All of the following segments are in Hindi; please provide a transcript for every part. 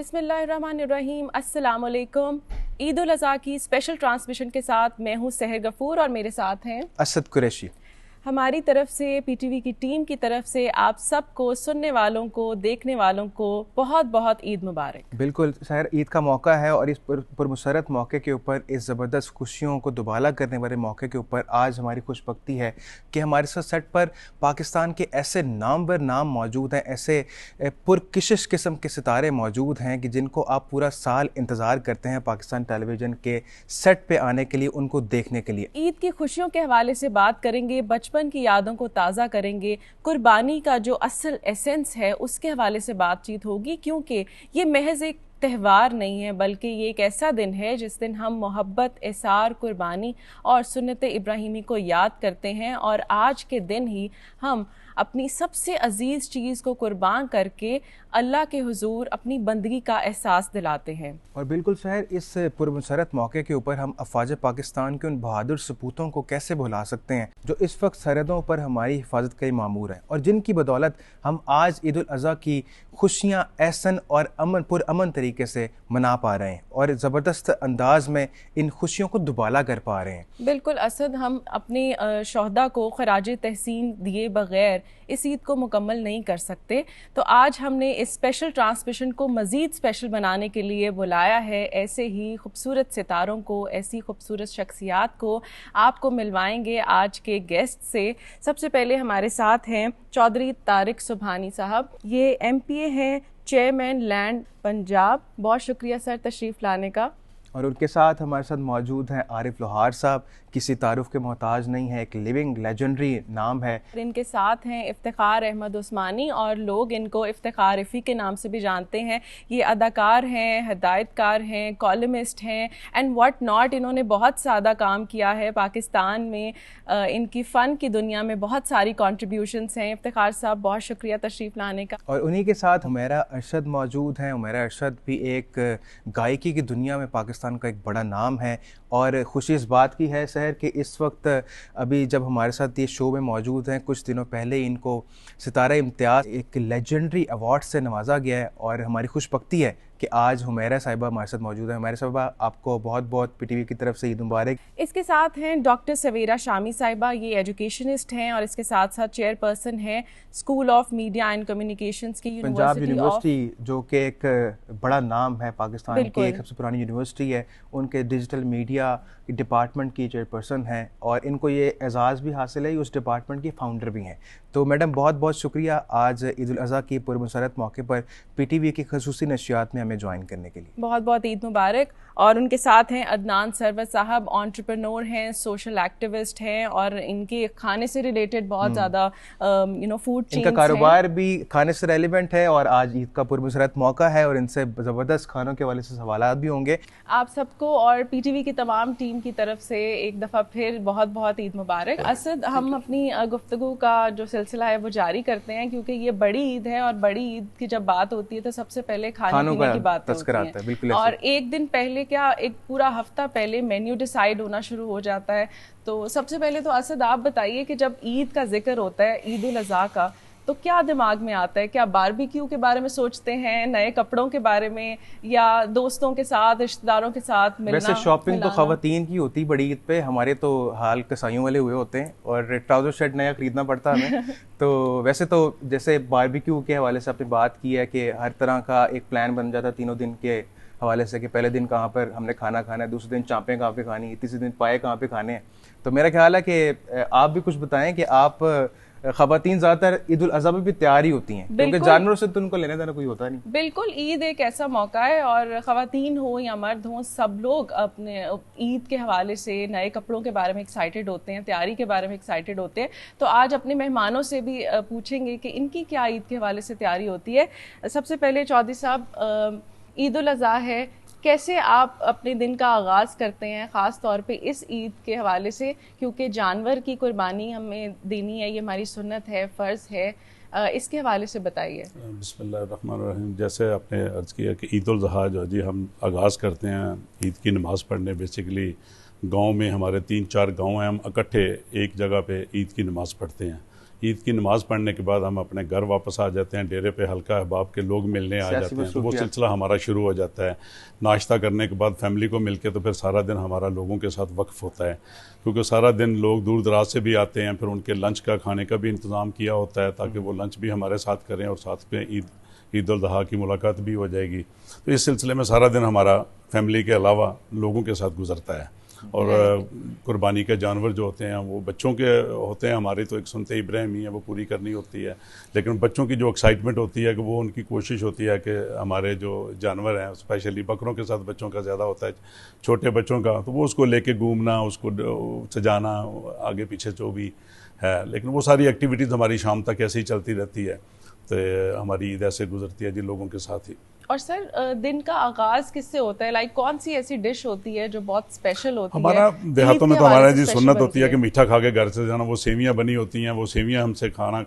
बिस्मिल्लाहिर्रहमानिर्रहीम, अस्सलाम वालेकुम। ईद उल अज़हा की स्पेशल ट्रांसमिशन के साथ मैं हूँ सहर गफूर और मेरे साथ हैं असद कुरैशी। हमारी तरफ से पीटीवी की टीम की तरफ से आप सबको, सुनने वालों को, देखने वालों को बहुत बहुत ईद मुबारक। बिल्कुल सहर, ईद का मौका है और इस पुरमसरत मौके के ऊपर, इस ज़बरदस्त खुशियों को दुबाला करने वाले मौके के ऊपर आज हमारी खुशबख्ती है कि हमारे साथ सेट पर पाकिस्तान के ऐसे नामवर नाम मौजूद हैं, ऐसे पुरकशिश किस्म के सितारे मौजूद हैं कि जिनको आप पूरा साल इंतज़ार करते हैं पाकिस्तान टेलीविज़न के सेट पे आने के लिए, उनको देखने के लिए। ईद की खुशियों के हवाले से बात करेंगे, बचपन की यादों को ताज़ा करेंगे, कुर्बानी का जो असल एसेंस है उसके हवाले से बातचीत होगी, क्योंकि ये महज एक त्यौहार नहीं है बल्कि ये एक ऐसा दिन है जिस दिन हम मोहब्बत, एसार, कुर्बानी और सुन्नत इब्राहिमी को याद करते हैं। और आज के दिन ही हम अपनी सबसे अजीज़ चीज़ को कुर्बान करके अल्लाह के हुजूर अपनी बंदगी का एहसास दिलाते हैं। और बिल्कुल सहर, इस पुरमसरत मौके के ऊपर हम अफवाज पाकिस्तान के उन बहादुर सपूतों को कैसे भुला सकते हैं जो इस वक्त सरहदों पर हमारी हिफाजत के मामूर हैं और जिनकी बदौलत हम आज ईद उल अज़हा की खुशियाँ एहसन और पुरअमन तरीके से मना पा रहे हैं और ज़बरदस्त अंदाज में इन खुशियों को दुबाला कर पा रहे हैं। बिल्कुल असद, हम अपने शोहदा को खराज तहसीन दिए बगैर इस ईद को मुकम्मल नहीं कर सकते। तो आज हमने इस स्पेशल ट्रांसमिशन को मज़ीद स्पेशल बनाने के लिए बुलाया है ऐसे ही खूबसूरत सितारों को, ऐसी खूबसूरत शख्सियात को। आपको मिलवाएंगे आज के गेस्ट से। सबसे पहले हमारे साथ हैं चौधरी तारिक सुबहानी साहब। ये MPA हैं, चेयरमैन लैंड पंजाब। बहुत शुक्रिया सर तशरीफ़ लाने का। और उनके साथ हमारे साथ मौजूद हैं आरिफ लोहार साहब, किसी तारुफ के मोहताज नहीं है, एक लिविंग लेजेंडरी नाम है। इनके साथ हैं इफ्तिखार अहमद उस्मानी और लोग इनको इफ्तिखार इफ़ी के नाम से भी जानते हैं। ये अदाकार हैं, हिदायतकार हैं, कॉलमिस्ट हैं एंड व्हाट नॉट। इन्होंने बहुत ज़्यादा काम किया है पाकिस्तान में। इनकी फ़न की दुनिया में बहुत सारी कॉन्ट्रीब्यूशंस हैं। इफ्तिखार साहब, बहुत शुक्रिया तशरीफ़ लाने का। और उन्हीं के साथ हुमैरा अरशद मौजूद हैं। हुमैरा अरशद भी एक गायकी की दुनिया में पाकिस्तान का एक बड़ा नाम है और खुशी इस बात की है सहर कि इस वक्त अभी जब हमारे साथ ये शो में मौजूद हैं, कुछ दिनों पहले इनको सितारा इम्तियाज़ एक लेजेंडरी अवार्ड से नवाजा गया है और हमारी खुशबख्ती है कि आज हुमैरा साहिबा हमारे साथ मौजूद है। हुमैरा साहिबा, आपको बहुत बहुत PTV की तरफ से ईद मुबारक। इसके साथ हैं डॉक्टर सवेरा शामी साहिबा। ये एजुकेशनिस्ट हैं और इसके साथ साथ चेयरपर्सन हैं school of media and communications की पंजाब यूनिवर्सिटी, जो कि एक बड़ा नाम है पाकिस्तान की, एक सबसे पुरानी यूनिवर्सिटी है। उनके डिजिटल मीडिया डिपार्टमेंट की चेयरपर्सन हैं और इनको ये एजाज़ भी हासिल है, उस डिपार्टमेंट की फाउंडर भी हैं। तो मैडम, बहुत बहुत शुक्रिया आज ईद उल अज़हा की पुरमसरत मौके पर PTV की खसूसी नशियात में हमें ज्वाइन करने के लिए। बहुत बहुत ईद मुबारक। और उनके साथ हैं अदनान सरवत साहब, एंटरप्रेन्योर हैं, सोशल एक्टिविस्ट हैं और इनके खाने से रिलेटेड बहुत ज़्यादा फूड चेन्स इनका कारोबार भी खाने से रेलिवेंट है और आज ईद का पुरमसरत मौका है और इनसे ज़बरदस्त खानों के हवाले से सवालात भी होंगे। आप सबको और PTV की तमाम टीम की तरफ से एक दफ़ा फिर बहुत बहुत ईद मुबारक। असद, हम अपनी गुफ्तगू का जो सिलसिला है वो जारी करते हैं क्योंकि ये बड़ी ईद है और बड़ी ईद की जब बात होती है तो सबसे पहले खाने पीने की बात होती है। और एक दिन पहले क्या, एक पूरा हफ्ता पहले मेन्यू डिसाइड होना शुरू हो जाता है। तो सबसे पहले तो असद आप बताइए कि जब ईद का जिक्र होता है, ईद उल अज़हा का, तो क्या दिमाग में आता है? क्या बारबेक्यू के बारे में सोचते हैं, नए कपड़ों के बारे में, या दोस्तों के साथ, रिश्तेदारों के साथ मिलना? वैसे शॉपिंग तो ख़वातीन की होती बड़ी ईद पे, हमारे तो हाल कसाईयों वाले हुए होते हैं और ट्राउज़र शर्ट नया ख़रीदना पड़ता है हमें। तो वैसे तो जैसे बारबेक्यू के हवाले से आपने बात की है कि हर तरह का एक प्लान बन जाता है तीनों दिन के हवाले से कि पहले दिन कहाँ पर हमने खाना खाना है, दूसरे दिन चाँपें कहाँ पे खानी है, तीसरे दिन पाए कहाँ पे खाने हैं। तो मेरा ख्याल है कि आप भी कुछ बताएं कि आप ख़वातीन ज़्यादातर ईद उल अज़हा में भी तैयार ही होती हैं क्योंकि जानवरों से तो उनको लेने देना कोई होता नहीं। बिल्कुल, ईद एक ऐसा मौका है और ख़वातीन हो या मर्द हो, सब लोग अपने ईद के हवाले से नए कपड़ों के बारे में एक्साइटेड होते हैं, तैयारी के बारे में एक्साइटेड होते हैं। तो आज अपने मेहमानों से भी पूछेंगे कि इनकी क्या ईद के हवाले से तैयारी होती है। सबसे पहले चौधरी साहब, ईद उल अज़हा है, कैसे आप अपने दिन का आगाज़ करते हैं, ख़ास तौर पे इस ईद के हवाले से, क्योंकि जानवर की कुर्बानी हमें देनी है, ये हमारी सुन्नत है, फ़र्ज़ है। इसके हवाले से बताइए। बिस्मिल्लाहिर्रहमानिर्रहीम। जैसे आपने अर्ज़ किया कि ईद उल अज़हा जो जी हम आगाज़ करते हैं ईद की नमाज़ पढ़ने। बेसिकली गांव में हमारे 3-4 गांव हैं, हम इकट्ठे एक जगह पे ईद की नमाज़ पढ़ते हैं। ईद की नमाज़ पढ़ने के बाद हम अपने घर वापस आ जाते हैं, डेरे पे हल्का अहबाब के लोग मिलने आ जाते हैं, तो वो सिलसिला हमारा शुरू हो जाता है। नाश्ता करने के बाद फैमिली को मिलके तो फिर सारा दिन हमारा लोगों के साथ वक्फ होता है, क्योंकि सारा दिन लोग दूर दराज से भी आते हैं, फिर उनके लंच का खाने का भी इंतज़ाम किया होता है ताकि वो लंच भी हमारे साथ करें और साथ में ईद उल अज़हा की मुलाकात भी हो जाएगी। तो इस सिलसिले में सारा दिन हमारा फैमिली के अलावा लोगों के साथ गुजरता है। और कुर्बानी के जानवर जो होते हैं वो बच्चों के होते हैं, हमारी तो एक सुनते इब्राहिम ही है, वो पूरी करनी होती है, लेकिन बच्चों की जो एक्साइटमेंट होती है कि वो उनकी कोशिश होती है कि हमारे जो जानवर हैं, स्पेशली बकरों के साथ बच्चों का ज़्यादा होता है, छोटे बच्चों का, तो वो उसको लेके घूमना, उसको सजाना, आगे पीछे जो भी है, लेकिन वो सारी एक्टिविटीज़ हमारी शाम तक ऐसे ही चलती रहती है। तो हमारी ईद ऐसे गुजरती है जी लोगों के साथ ही। और सर दिन का आगाज किससे होता है? लाइक कौन सी ऐसी डिश होती है जो बहुत स्पेशल होती है? हमारा देहातों में तो हमारा जी सुन्नत होती है कि मीठा खा के घर से जाना। वो सेवियां बनी होती हैं, वो सेवियां हमसे खाना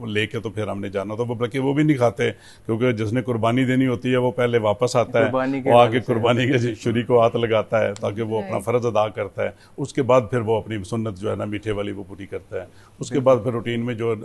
लेके तो फिर हमने जाना, तो वो बल्कि वो भी नहीं खाते, क्योंकि जिसने कुर्बानी देनी होती है वो पहले वापस आता है, वो आगे कुर्बानी के छुरी को हाथ लगाता है ताकि वो अपना फ़र्ज अदा करता है। उसके बाद फिर वो अपनी सुन्नत जो है ना मीठे वाली वो पूरी करता है। उसके बाद फिर रूटीन में जो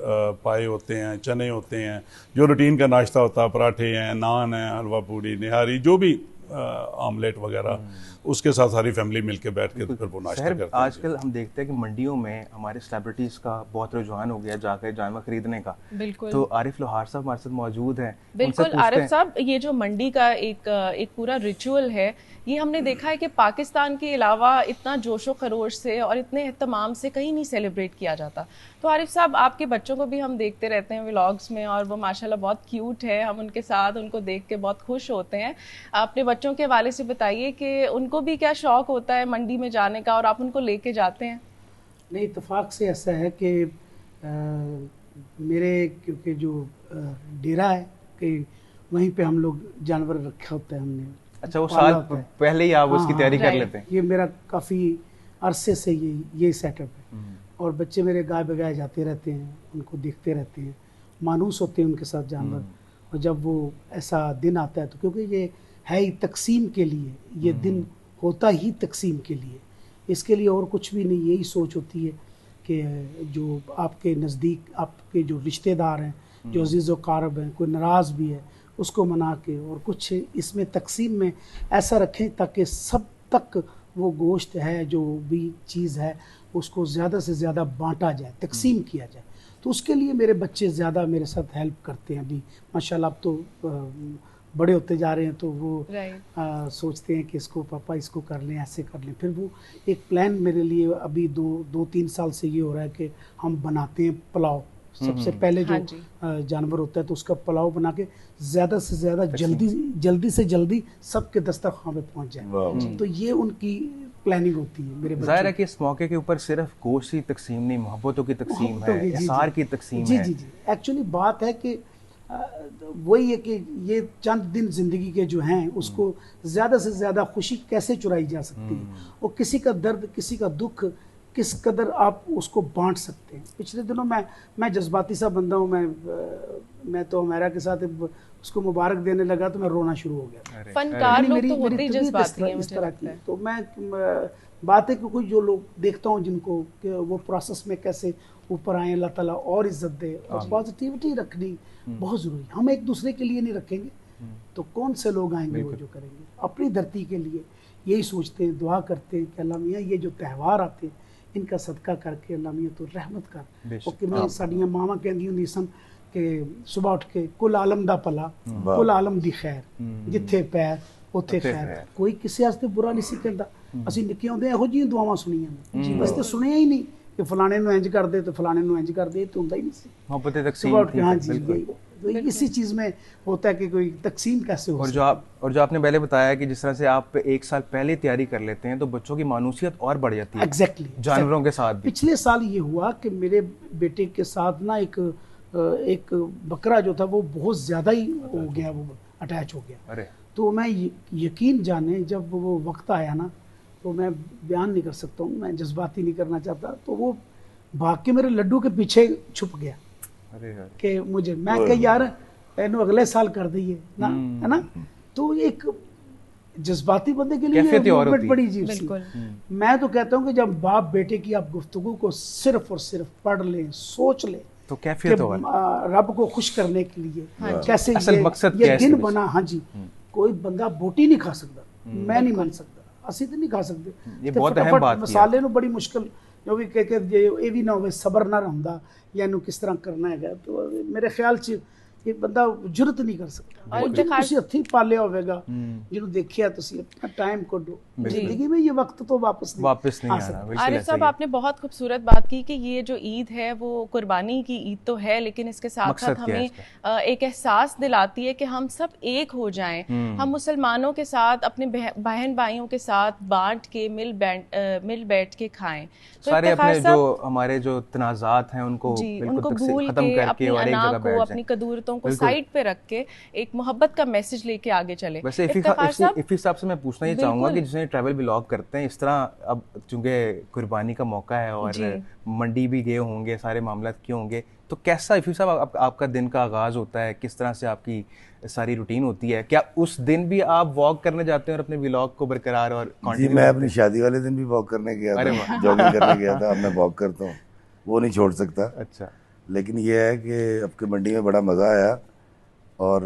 पाए होते हैं, चने होते हैं, जो रूटीन का नाश्ता होता है, पराठे हैं, नान है, हलवा पूड़ी, निहारी, जो भी आमलेट वगैरह, उसके साथ सारी फैमिली मिलके बैठ के तो फिर वो नाश्ता करते हैं। आजकल हम देखते हैं कि मंडियों में हमारे सेलिब्रिटीज का बहुत रुझान हो गया जाकर जानवर खरीदने का। बिल्कुल। तो आरिफ लोहार साहब हमारे साथ मौजूद हैं। बिल्कुल आरिफ साहब, ये जो मंडी का एक पूरा रिचुअल है, ये हमने देखा है कि पाकिस्तान के अलावा इतना जोशो खरोश से और इतने एहतमाम से कहीं नहीं सेलिब्रेट किया जाता। तो आरिफ साहब, आपके बच्चों को भी हम देखते रहते हैं व्लॉग्स में, और वो माशाल्लाह बहुत क्यूट है, हम उनके साथ उनको देख के बहुत खुश होते हैं। अपने बच्चों के हवाले से बताइए कि उनको भी क्या शौक होता है मंडी में जाने का और आप उनको लेके जाते हैं? नहीं, इत्तेफाक से ऐसा है कि मेरे क्योंकि जो डेरा है कि वहीं पे हम लोग जानवर रखा होता है हमने। अच्छा, वो साल पहले ही आप उसकी तैयारी कर लेते हैं? ये मेरा काफ़ी अरसे से ये सेटअप है, और बच्चे मेरे गाय बगाए जाते रहते हैं, उनको देखते रहते हैं, मानूस होते हैं उनके साथ जानवर। और जब वो ऐसा दिन आता है तो क्योंकि ये है ही तकसीम के लिए, ये दिन होता ही तकसीम के लिए, इसके लिए और कुछ भी नहीं। यही सोच होती है कि जो आपके नज़दीक आपके जो रिश्तेदार हैं, जो अजीज़ व क़ारब हैं, कोई नाराज़ भी है, उसको मना के और कुछ इसमें तकसीम में ऐसा रखें ताकि सब तक वो गोश्त है, जो भी चीज़ है, उसको ज़्यादा से ज़्यादा बांटा जाए, तकसीम किया जाए। तो उसके लिए मेरे बच्चे ज़्यादा मेरे साथ हेल्प करते हैं। अभी माशाल्लाह अब तो बड़े होते जा रहे हैं, तो वो सोचते हैं कि इसको पापा इसको कर लें, ऐसे कर लें। फिर वो एक प्लान मेरे लिए अभी 2-3 साल से ये हो रहा है कि हम बनाते हैं पुलाव। सबसे पहले जो जानवर होता है तो उसका पुलाव बना के ज़्यादा से ज़्यादा जल्दी से जल्दी सबके दस्तरखान पे पहुंच जाए। तो ये उनकी प्लानिंग होती है मेरे बच्चों। जाहिर है कि इस मौके के ऊपर सिर्फ गोश्त की तकसीम नहीं, मोहब्बतों की तकसीम है, इसार की तकसीम है। जी। एक्चुअली बात है कि वही है कि ये चंद दिन ज़िंदगी के जो हैं उसको ज़्यादा से ज़्यादा खुशी कैसे चुराई जा सकती है, और किसी का दर्द, किसी का दुख किस कदर आप उसको बांट सकते हैं। पिछले दिनों मैं जज्बाती सा बंदा हूँ, मैं तो हमारा के साथ उसको मुबारक देने लगा तो मैं रोना शुरू हो गया। फनकार लोग तो होते ही जज्बाती हैं इस तरह की। तो मैं बात है कि कोई जो लोग देखता हूँ जिनको कि वो प्रोसेस में कैसे ऊपर आए, अल्लाह ताला और इज्जत दे, और पॉजिटिविटी रखनी बहुत ज़रूरी है। हम एक दूसरे के लिए नहीं रखेंगे तो कौन से लोग आएंगे वो जो करेंगे अपनी धरती के लिए। यही सोचते हैं, दुआ करते हैं कि अल्लाह मियाँ ये जो त्यौहार आते हैं इनका सदका करके अल्लाह मियाँ तो रहमत कर। और कि साड़ियाँ मामा कहती होंगी सन कि सुबह उठ के कुल आलम दा भला, कुल आलम दी खैर, जिथे पैर उत्थे खैर। कोई किसी वास्ते बुरा नहीं सी कहता। ਅਸੀਂ ਨਿੱਕੇ ਹੁੰਦੇ ਇਹੋ ਜਿਹੀਆਂ ਦੁਆਵਾਂ ਸੁਣੀਆਂ ਨੇ, ਬਸ ਤੇ ਸੁਣਿਆ ਹੀ ਨਹੀਂ कि फलाने नु इंज कर दे तो फलाने नु इंज कर दे, तो होता ही नहीं सी। मोहब्बत तकसीम थी। हाँ जी, तो इसी चीज़ में होता है कि कोई तकसीम कैसे हो। और जो आपने पहले बताया कि जिस तरह से आप 1 साल पहले तैयारी कर लेते हैं तो बच्चों की मानूसियत और बढ़ जाती है। एग्जैक्टली, जानवरों के साथ भी। पिछले साल ये हुआ कि मेरे बेटे के साथ ना एक बकरा जो था वो बहुत ज़्यादा ही हो गया, वो अटैच हो गया। अरे तो मैं यकीन जाने जब वो वक्त आया ना, तो मैं बयान नहीं कर सकता हूँ, मैं जज्बाती नहीं करना चाहता, तो वो भाग के मेरे लड्डू के पीछे छुप गया। अरे कि मुझे, मैं कह यार इन्हों अगले साल कर दिए ना, है ना। तो एक जज्बाती बंदे के लिए बड़ी अजीब सी। मैं तो कहता हूँ कि जब बाप बेटे की आप गुफ्तगू को सिर्फ और सिर्फ पढ़ लें, सोच लें, तो कैफियत होगा रब को खुश करने के लिए कैसे असल मकसद ये दिन बना। हाँ जी, कोई बंदा बोटी नहीं खा सकता, मैं नहीं मान सकता, ਅਸੀਂ तो नहीं खा सकते। ये बहुत अहम बात है। मसाले ਨੂੰ बड़ी मुश्किल जो भी कह के ये भी ना हो सबर ना रहा या इनू किस तरह करना है, तो मेरे ख्याल से ये बंदा जुरत नहीं कर सकता। और जो ਤੁਸੀਂ ਹੱਥੀਂ ਪਾਲਿਆ ਹੋਵੇਗਾ ਜਿਹਨੂੰ देखिया ਤੁਸੀਂ अपना टाइम को दो, जिंदगी में ये वक्त तो वापस नहीं आना। आरिफ साहब, आपने बहुत खूबसूरत बात की कि ये जो ईद है वो कुर्बानी की ईद तो है, लेकिन इसके साथ साथ हमें एक एहसास दिलाती है कि हम सब एक हो जाएं, हम मुसलमानों के साथ अपने बहन भाइयों के साथ बांट के मिल बैठ के खाएं। तो सारे अपने जो हमारे जो तनाज़ात हैं उनको भूल के अपनी अना को, अपनी कदूरतों को साइड पे रख के एक मोहब्बत का मैसेज लेके आगे चले। वैसे इफ़ी साहब से मैं पूछना ही चाहूँगा कि जिसने ट्रैवल ब्लॉग करते हैं इस तरह, अब चूंकि कुर्बानी का मौका है और मंडी भी गए होंगे, सारे मामला किए होंगे, तो कैसा इफ़ी साहब आपका दिन का आगाज़ होता है, किस तरह से आपकी सारी रूटीन होती है? क्या उस दिन भी आप वॉक करने जाते हैं और अपने व्लॉग को बरकरार और जी, मैं अपनी शादी वाले दिन भी वॉक करने गया था, जॉगिंग करने गया था। अब मैं वॉक करता हूँ, वो नहीं छोड़ सकता। अच्छा, लेकिन ये है कि आपकी मंडी में बड़ा मज़ा आया और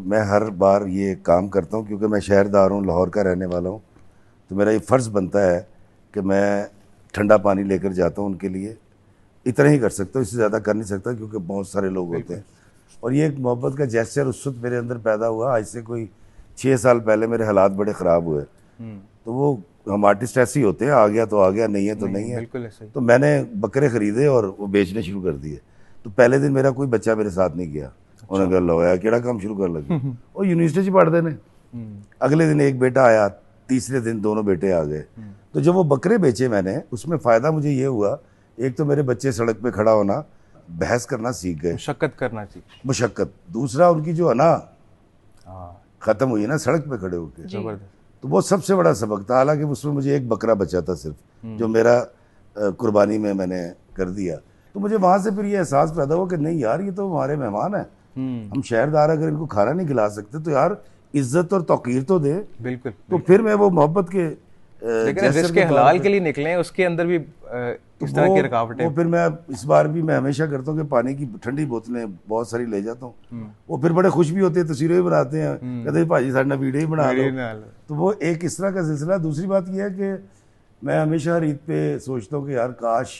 मैं हर बार ये काम करता हूँ क्योंकि मैं शहरदार हूँ, लाहौर का रहने वाला हूँ, तो मेरा ये फ़र्ज़ बनता है कि मैं ठंडा पानी लेकर जाता हूँ उनके लिए। इतना ही कर सकता हूँ, इससे ज़्यादा कर नहीं सकता क्योंकि बहुत सारे लोग होते हैं। और ये एक मोहब्बत का जेस्चर उस वक्त मेरे अंदर पैदा हुआ। आज से कोई 6 साल पहले मेरे हालात बड़े ख़राब हुए, तो वो हम आर्टिस्ट ऐसे ही होते हैं, आ गया तो आ गया, नहीं है तो नहीं है। तो मैंने बकरे ख़रीदे और वो बेचने शुरू कर दिए। तो पहले दिन मेरा कोई बच्चा मेरे साथ नहीं गया, उन्हें गल होया केड़ा काम शुरू कर लगे और यूनिवर्सिटी पढ़ते ने। अगले दिन एक बेटा आया, तीसरे दिन दोनों बेटे आ गए। तो जब वो बकरे बेचे मैंने, उसमें फ़ायदा मुझे ये हुआ, एक तो मेरे बच्चे सड़क पे खड़ा होना, बहस करना सीख गए, मुशक्कत करना सीख, मुशक्कत। दूसरा उनकी जो अना ख़त्म हुई ना सड़क पे खड़े होकर, जबरदस्त। तो वो सबसे बड़ा सबक था। हालांकि उसमें मुझे एक बकरा बचा था सिर्फ, जो मेरा कुर्बानी में मैंने कर दिया। तो मुझे वहाँ से फिर ये एहसास पैदा हुआ कि नहीं यार, ये तो हमारे मेहमान हैं, हम शहरदार अगर इनको खाना नहीं खिला सकते तो यार इज्जत और तौकीर तो दे। बिल्कुल। तो फिर मैं वो मोहब्बत के जिसके हलाल के लिए निकले हैं उसके अंदर भी इस तरह की रुकावटें। वो फिर मैं इस बार भी मैं हमेशा करता हूँ कि पानी की ठंडी बोतलें बहुत सारी ले जाता हूँ। वो फिर बड़े खुश भी होते हैं, तस्वीरें भी बनाते हैं, कहते हैं भाजी साढ़े वीडियो ही बना लो। तो वो एक इस तरह का सिलसिला। दूसरी बात यह है कि मैं हमेशा हर ईद पे सोचता हूँ कि यार काश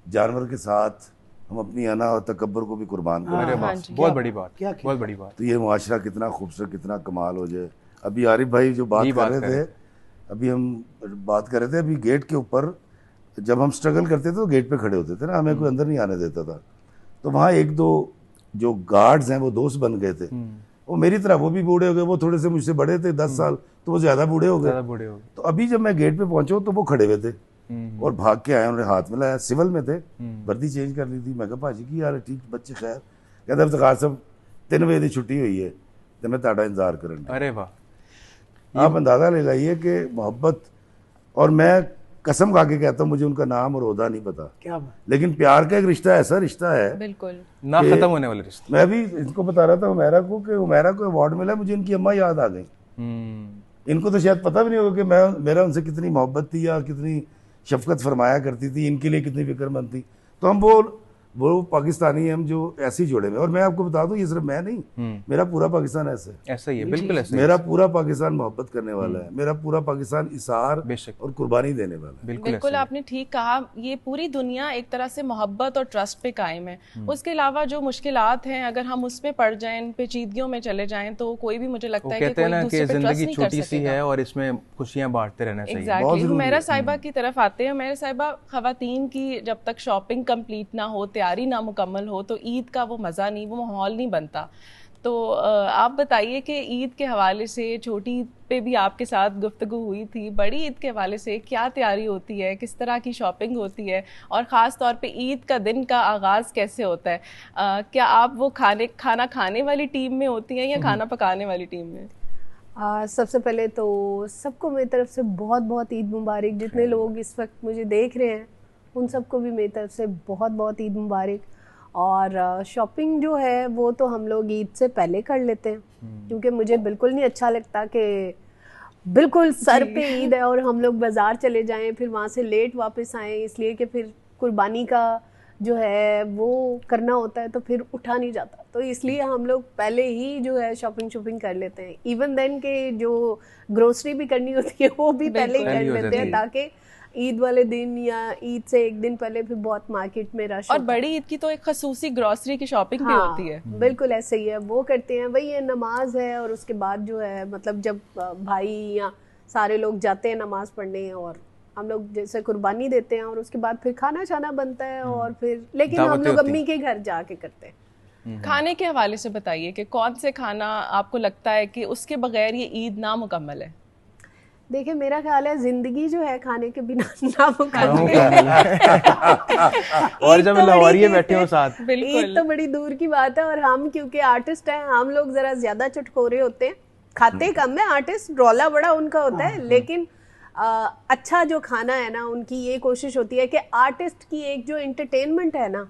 जानवर के साथ हम अपनी अना और तकब्बर को भी कुर्बान करें। बहुत बड़ी बात, बहुत बड़ी बात। तो ये मुआशरा कितना खूबसूरत, कितना कमाल हो जाए। अभी आरिफ भाई जो बात कर रहे थे, अभी हम बात कर रहे थे, अभी गेट के ऊपर जब हम स्ट्रगल करते थे तो गेट पे खड़े होते थे ना, हमें कोई अंदर नहीं आने देता था। तो वहाँ एक दो जो गार्ड्स हैं वो दोस्त बन गए थे, वो मेरी तरह, वो भी बूढ़े हो गए, वो थोड़े से मुझसे बड़े थे 10 साल, तो वो ज़्यादा बूढ़े हो गए। तो अभी जब मैं गेट पे पहुंचा तो वो खड़े हुए थे और भाग के आए, उन्होंने हाथ मिलाया, सिविल में थे, वर्दी चेंज कर ली थी। मैं कहा भाजी की यार ठीक बच्चे खैर, कहते इफ्तिखार साहब 3 बजे की छुट्टी हुई है तो मैं ताड़ा इंतजार करन। अरे वाह, आप अंदाज़ा लगाइए कि मोहब्बत। और मैं कसम खा के कहता हूँ मुझे उनका नाम और ओहदा नहीं पता, क्या लेकिन प्यार का एक रिश्ता ऐसा रिश्ता है, बिल्कुल ना खत्म होने वाला रिश्ता। मैं भी इनको बता रहा था हुमैरा को कि हुमैरा को अवार्ड मिला, मुझे इनकी अम्मा याद आ गई। इनको तो शायद पता भी नहीं होगा कि मेरा उनसे कितनी मोहब्बत थी या कितनी शफकत फरमाया करती थी, इनके लिए कितनी फिक्रमंद थी। तो हम वो पाकिस्तानी हम जो ऐसे ही जुड़े हुए। और मैं आपको बता दूं, ये सिर्फ मैं नहीं, मेरा पूरा पाकिस्तान ऐसा ही है, बिल्कुल ऐसा। मेरा पूरा पाकिस्तान मोहब्बत करने वाला है, मेरा पूरा पाकिस्तान इसार और कुर्बानी देने वाला है। बिल्कुल आपने ठीक कहा, ये पूरी दुनिया एक तरह से मोहब्बत और ट्रस्ट पे कायम है। उसके अलावा जो मुश्किलात हैं, अगर हम उसमें पड़ जाएं, पेचीदगियों में चले जाएं, तो कोई भी मुझे लगता है कि कोई दूसरे पे ट्रस्ट नहीं कर छोटी सी है और इसमें खुशियां बांटते रहना चाहिए। एग्जैक्टली। हुमैरा साहिबा की तरफ आते हैं। हुमैरा साहिबा, खवातीन की जब तक शॉपिंग कंप्लीट ना हो, तैयारी ना मुकम्मल हो, तो ईद का वो मज़ा नहीं, वो माहौल नहीं बनता। तो आप बताइए कि ईद के हवाले से, छोटी ईद पे भी आपके साथ गुफ्तगू हुई थी, बड़ी ईद के हवाले से क्या तैयारी होती है, किस तरह की शॉपिंग होती है, और ख़ास तौर पे ईद का दिन का आगाज़ कैसे होता है? क्या आप वो खाना खाने वाली टीम में होती हैं या खाना पकाने वाली टीम में? सबसे पहले तो सबको मेरी तरफ से बहुत बहुत ईद मुबारक। जितने लोग इस वक्त मुझे देख रहे हैं उन सबको भी मेरी तरफ से बहुत बहुत ईद मुबारक। और शॉपिंग जो है वो तो हम लोग ईद से पहले कर लेते हैं, क्योंकि मुझे बिल्कुल नहीं अच्छा लगता कि बिल्कुल सर पे ईद है और हम लोग बाज़ार चले जाएं, फिर वहाँ से लेट वापस आएँ, इसलिए कि फिर कुर्बानी का जो है वो करना होता है तो फिर उठा नहीं जाता, तो इसलिए हम लोग पहले ही जो है शॉपिंग कर लेते हैं। इवन देन के जो ग्रोसरी भी करनी होती है वो भी पहले ही कर लेते हैं, ताकि ईद वाले दिन या ईद से एक दिन पहले फिर बहुत मार्केट में रश। और बड़ी ईद की तो एक खसूसी ग्रोसरी की शॉपिंग भी होती है। बिल्कुल ऐसे ही है, वो करते हैं। वही है, नमाज है और उसके बाद जो है मतलब जब भाई या सारे लोग जाते हैं नमाज पढ़ने और हम लोग जैसे कुर्बानी देते हैं और उसके बाद फिर खाना छाना बनता है और फिर लेकिन हम लोग अम्मी के घर जाके करते हैं। खाने के हवाले से बताइए कि कौन से खाना आपको लगता है कि उसके बगैर ये ईद नामुकम्मल है? देखिए मेरा ख्याल है जिंदगी जो है खाने के बिना नामुकम्मल है। और जब लाहौरिये बैठे हो साथ, ईद तो बड़ी दूर की बात है। और हम क्योंकि आर्टिस्ट हैं, हम लोग जरा ज्यादा चटखोरे होते हैं, खाते कम है आर्टिस्ट, रौला बड़ा उनका होता है, लेकिन अच्छा जो खाना है ना, उनकी ये कोशिश होती है कि आर्टिस्ट की एक जो एंटरटेनमेंट है ना,